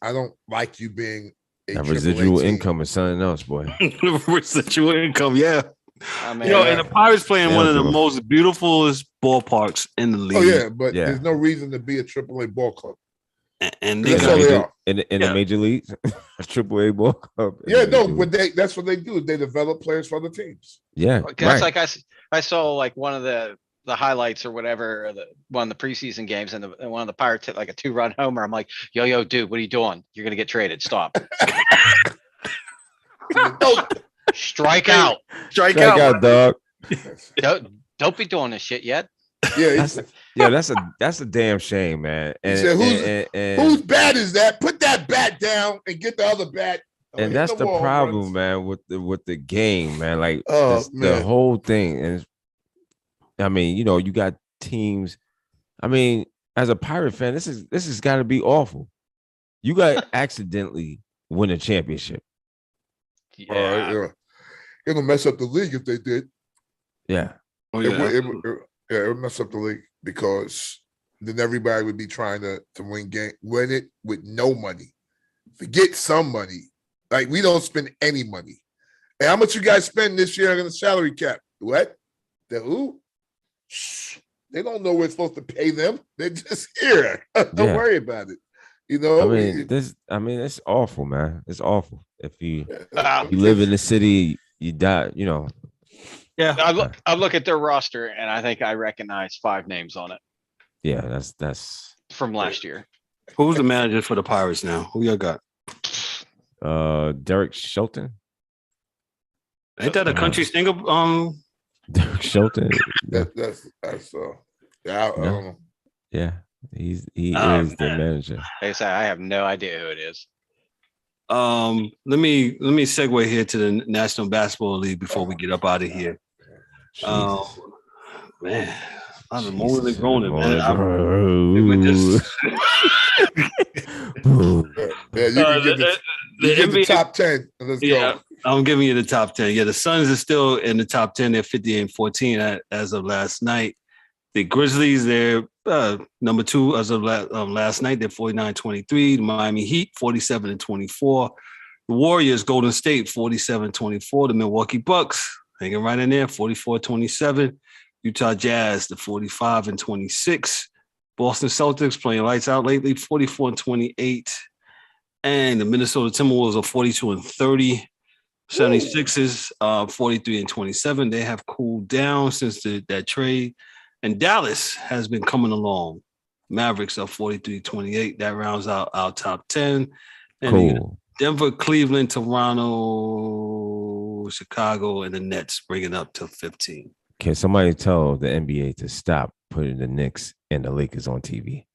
I don't like you being that residual income is something else, boy. Residual income, yeah. I mean, and the Pirates playing one of the most beautifulest ballparks in the league. Oh yeah, but there's no reason to be a AAA ball club. And that's all they are. In the major leagues, a AAA ball club. Yeah, no, but that's what they do. They develop players for other teams. Yeah, that's like I saw like one of the highlights or whatever, or one of the preseason games, and one of the Pirates hit like a 2-run homer. I'm like, yo, dude, what are you doing? You're gonna get traded. Stop. Strike out. Strike out, dog. Don't be doing this shit yet. Yeah, that's a damn shame, man. And, said, whose bat is that? Put that bat down and get the other bat. And that's the problem, man, with the game, man. Like the whole thing. And I mean, you know, you got teams. I mean, as a Pirate fan, this has got to be awful. You got to accidentally win a championship. Yeah. It'll mess up the league if they did. Yeah. It would mess up the league because then everybody would be trying to win it with no money. Forget some money. Like, we don't spend any money. Hey, how much you guys spend this year on the salary cap? What? The who? Shh. They don't know we're supposed to pay them. They're just here. Don't worry about it. You know, I mean, it's awful, man. It's awful. If you live in the city, you die, you know. Yeah. I look at their roster and I think I recognize 5 names on it. Yeah, that's from last year. Who's the manager for the Pirates now? Who y'all got? Derek Shelton. Ain't that a country singer? Derek Shelton. That's I don't know. Yeah, he is the manager. Like I said, I have no idea who it is. Let me segue here to the National Basketball League before we get up out of here. Man, I'm more than groaning, man. You get the top 10. Let's go. I'm giving you the top 10. Yeah, the Suns are still in the top 10. They're 58-14 as of last night. The Grizzlies, they're number 2 as of last night. They're 49-23. The Miami Heat, 47-24. The Warriors, Golden State, 47-24. The Milwaukee Bucks, hanging right in there, 44-27. Utah Jazz, the 45-26. Boston Celtics playing lights out lately, 44-28. And the Minnesota Timberwolves are 42-30. 76ers, 43-27. They have cooled down since that trade. And Dallas has been coming along. Mavericks are 43-28. That rounds out our top 10. And cool. Denver, Cleveland, Toronto, Chicago, and the Nets bring it up to 15. Can somebody tell the NBA to stop putting the Knicks and the Lakers on TV?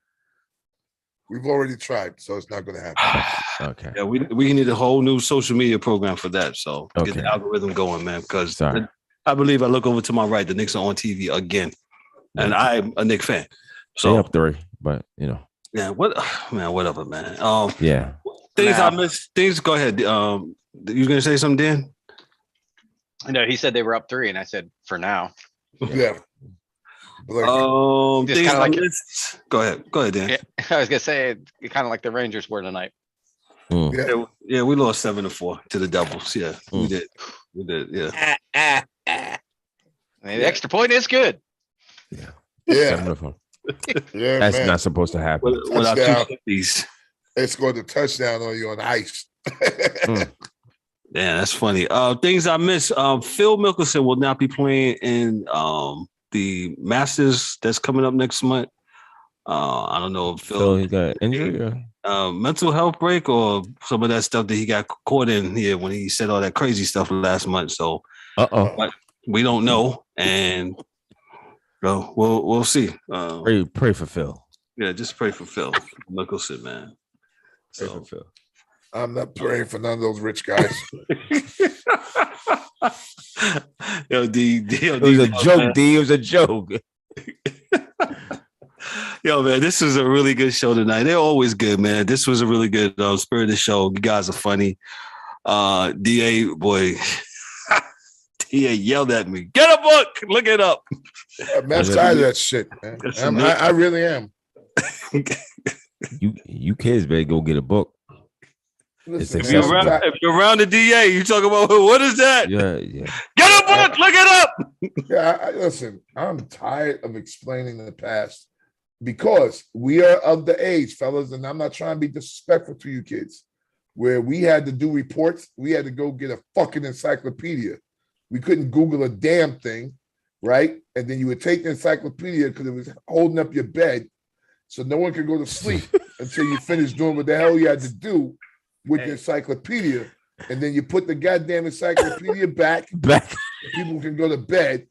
We've already tried, so it's not going to happen. Okay. Yeah, we need a whole new social media program for that. So get the algorithm going, man. Because I believe I look over to my right, the Knicks are on TV again. And I'm a Knicks fan. So they up 3, but you know. Yeah, whatever, man. Yeah. Things I missed. Things. Go ahead. You gonna say something, Dan? No, he said they were up 3, and I said for now. Yeah. Things I missed. Go ahead, Dan. Yeah, I was gonna say kind of like the Rangers were tonight. Yeah, we lost 7-4 to the Devils. Yeah, we did. Yeah. I mean, the extra point is good. Yeah. Yeah, that's not supposed to happen. They scored a touchdown on you on ice. Yeah, that's funny. Things I missed. Phil Mickelson will not be playing in the Masters that's coming up next month. I don't know if Phil he got injured. Mental health break or some of that stuff that he got caught in here when he said all that crazy stuff last month. So, but we don't know, and So we'll see. Pray for Phil. Yeah, just pray for Phil Mickelson, man. Pray for Phil. I'm not praying for none of those rich guys. Yo, D, It was a joke, man. D. It was a joke. Yo, man, this is a really good show tonight. They're always good, man. This was a really good spirited show. You guys are funny. DA, boy, DA yelled at me. Get a book. Look it up. I'm tired of that shit, man. I really am. You kids better go get a book. Listen, if you're around the DA, you talk about what is that? Yeah. Get a book. Look it up. Yeah, listen, I'm tired of explaining the past because we are of the age, fellas, and I'm not trying to be disrespectful to you kids, where we had to do reports. We had to go get a fucking encyclopedia. We couldn't Google a damn thing, right? And then you would take the encyclopedia because it was holding up your bed so no one could go to sleep until you finished doing what the hell you had to do with the encyclopedia. And then you put the goddamn encyclopedia back. People can go to bed.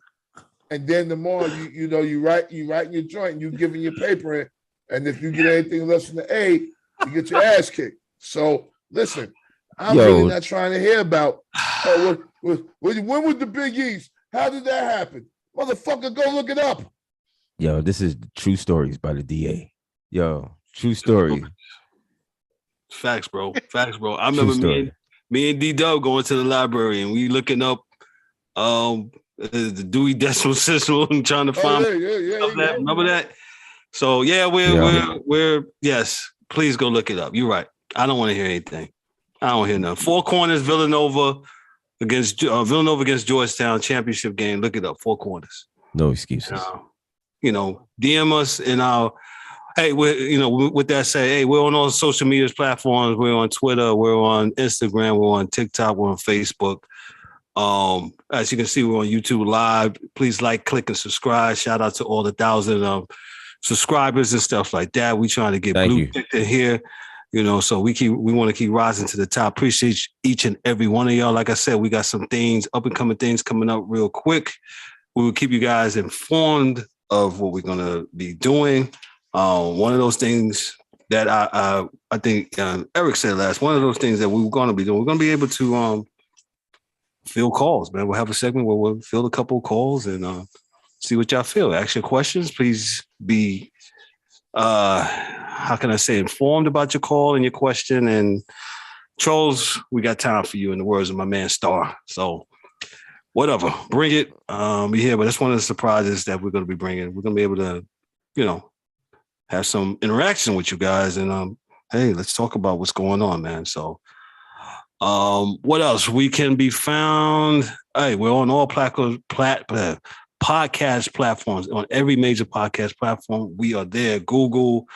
And then tomorrow, you write in your joint, and you giving your paper in. And if you get anything less than an A, you get your ass kicked. So listen, I'm really not trying to hear about when was the Big East? How did that happen? Motherfucker, go look it up. Yo, this is True Stories by the DA. Yo, true story. Facts, bro. Facts, bro. I remember me and D-Dub going to the library and we looking up the Dewey Decimal System and trying to find that. Remember that? So we're yes. Please go look it up. You're right. I don't want to hear anything. I don't hear nothing. Four Corners, Villanova against Georgetown championship game. Look it up. Four Corners. No excuses. DM us in our. Hey, with that said, hey, we're on all social media platforms. We're on Twitter. We're on Instagram. We're on TikTok. We're on Facebook. As you can see, we're on YouTube Live. Please like, click, and subscribe. Shout out to all the 1,000 subscribers and stuff like that. We trying to get blue ticked in here, so we want to keep rising to the top. Appreciate each and every one of y'all. Like I said, we got some things, up and coming things coming up real quick. We will keep you guys informed of what we're gonna be doing. One of those things that I think Eric said last. One of those things that we were going to be doing. We're going to be able to field calls, man. We'll have a segment where we'll field a couple of calls and see what y'all feel. Ask your questions. Please be, how can I say, informed about your call and your question. And trolls, we got time for you in the words of my man Star. So whatever, bring it. Be here, but that's one of the surprises that we're going to be bringing. We're going to be able to, have some interaction with you guys and hey, let's talk about what's going on, man. So what else? We can be found. Hey, we're on all podcast platforms, on every major podcast platform. We are there. Google,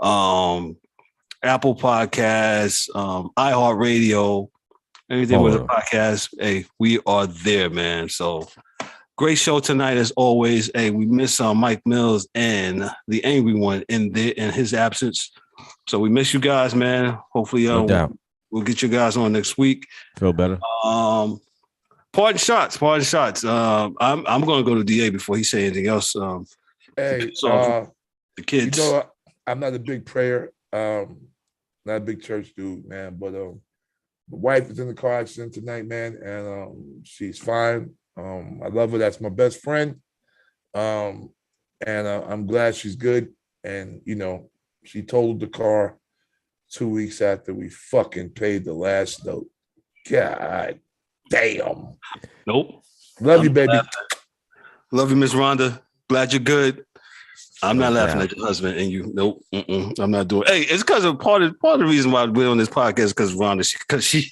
Apple Podcasts, iHeartRadio, anything with a podcast. Hey, we are there, man. So great show tonight, as always. Hey, we miss Mike Mills and the Angry One in his absence. So we miss you guys, man. Hopefully, we'll get you guys on next week. Feel better. Pardon shots. I'm going to go to DA before he say anything else. Hey, the kids. I'm not a big prayer, not a big church dude, man. But my wife is in the car accident tonight, man, and she's fine. I love her. That's my best friend. And I'm glad she's good. And, she totaled the car 2 weeks after we fucking paid the last note. God damn. Nope. Love you, baby. Love you, Miss Rhonda. Glad you're good. I'm not laughing at your husband and you. Nope. I'm not doing it. Hey, it's because of part of the reason why we're on this podcast because Rhonda, because she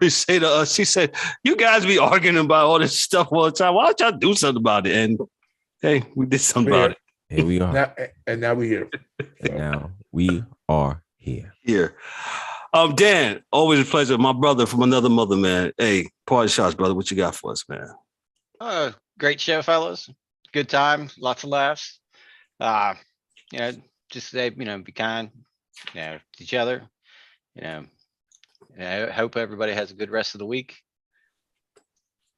would say to us, she said, you guys be arguing about all this stuff all the time. Why don't y'all do something about it? And hey, we did something about it. Here we are. Now we're here. Now we are here. Dan, always a pleasure. My brother from another mother, man. Hey, party shots, brother. What you got for us, man? Great show, fellas. Good time. Lots of laughs. Just say, be kind, to each other, and I hope everybody has a good rest of the week.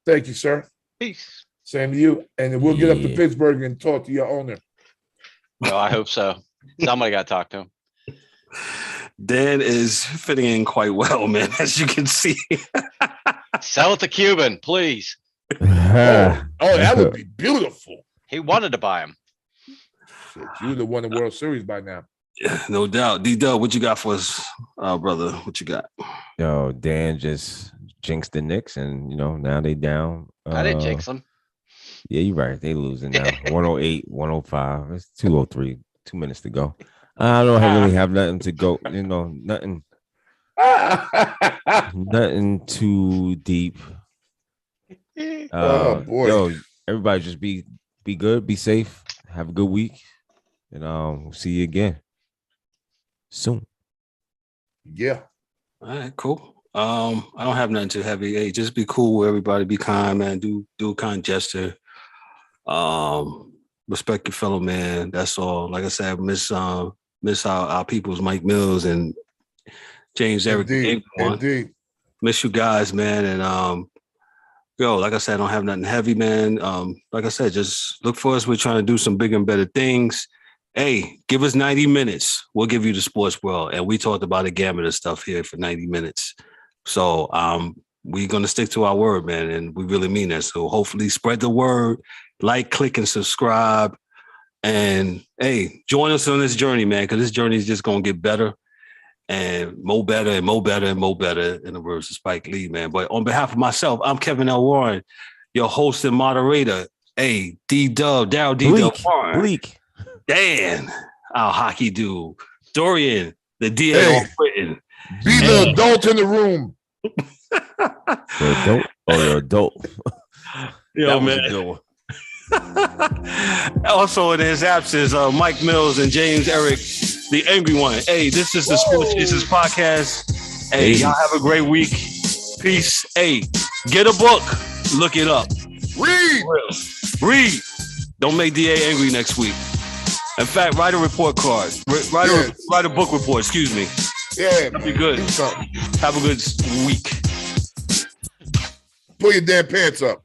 Thank you, sir. Peace. Same to you. And we'll get up to Yeah. Pittsburgh and talk to your owner. Well, I hope so. Somebody got to talk to him. Dan is fitting in quite well, man, as you can see. Sell it to Cuban, please. Oh, that would be beautiful. He wanted to buy him. Shit, you would have won the World Series by now. Yeah, no doubt. D-Dub, what you got for us, brother? What you got? Yo, Dan just jinxed the Knicks, and now they down. I didn't jinx them. Yeah, you're right. They losing now. 108, 105. It's 203. 2 minutes to go. I don't really have nothing to go. Nothing too deep. Oh boy. Yo, everybody just be good, be safe, have a good week, and we'll see you again soon. Yeah. All right, cool. I don't have nothing too heavy. Hey, just be cool with everybody. Be kind, man. Do a kind gesture. Respect your fellow man. That's all. Like I said, miss our people's Mike Mills and James Eric. Indeed. Miss you guys, man. And like I said, I don't have nothing heavy, man. Like I said, just look for us. We're trying to do some bigger and better things. Hey, give us 90 minutes. We'll give you the sports world. And we talked about a gamut of stuff here for 90 minutes. So we're going to stick to our word, man. And we really mean that. So hopefully spread the word, like, click, and subscribe. And hey, join us on this journey, man, because this journey is just going to get better and more better and more better and more better, in the words of Spike Lee, man. But on behalf of myself, I'm Kevin L. Warren, your host and moderator. Hey, D-Dub, Dow D-Dub Warren. Bleak. Dan, our hockey dude. Dorian, the DA of Britain. Be the adult in the room. The adult or the adult? Yo, man. Also in his absence, Mike Mills and James Eric, the angry one. Hey, this is the Sports Chasers podcast. Hey, y'all have a great week. Peace. Hey, get a book. Look it up. Read. Don't make DA angry next week. In fact, write a report card. Write a book report. Excuse me. Yeah, be good. Have a good week. Pull your damn pants up.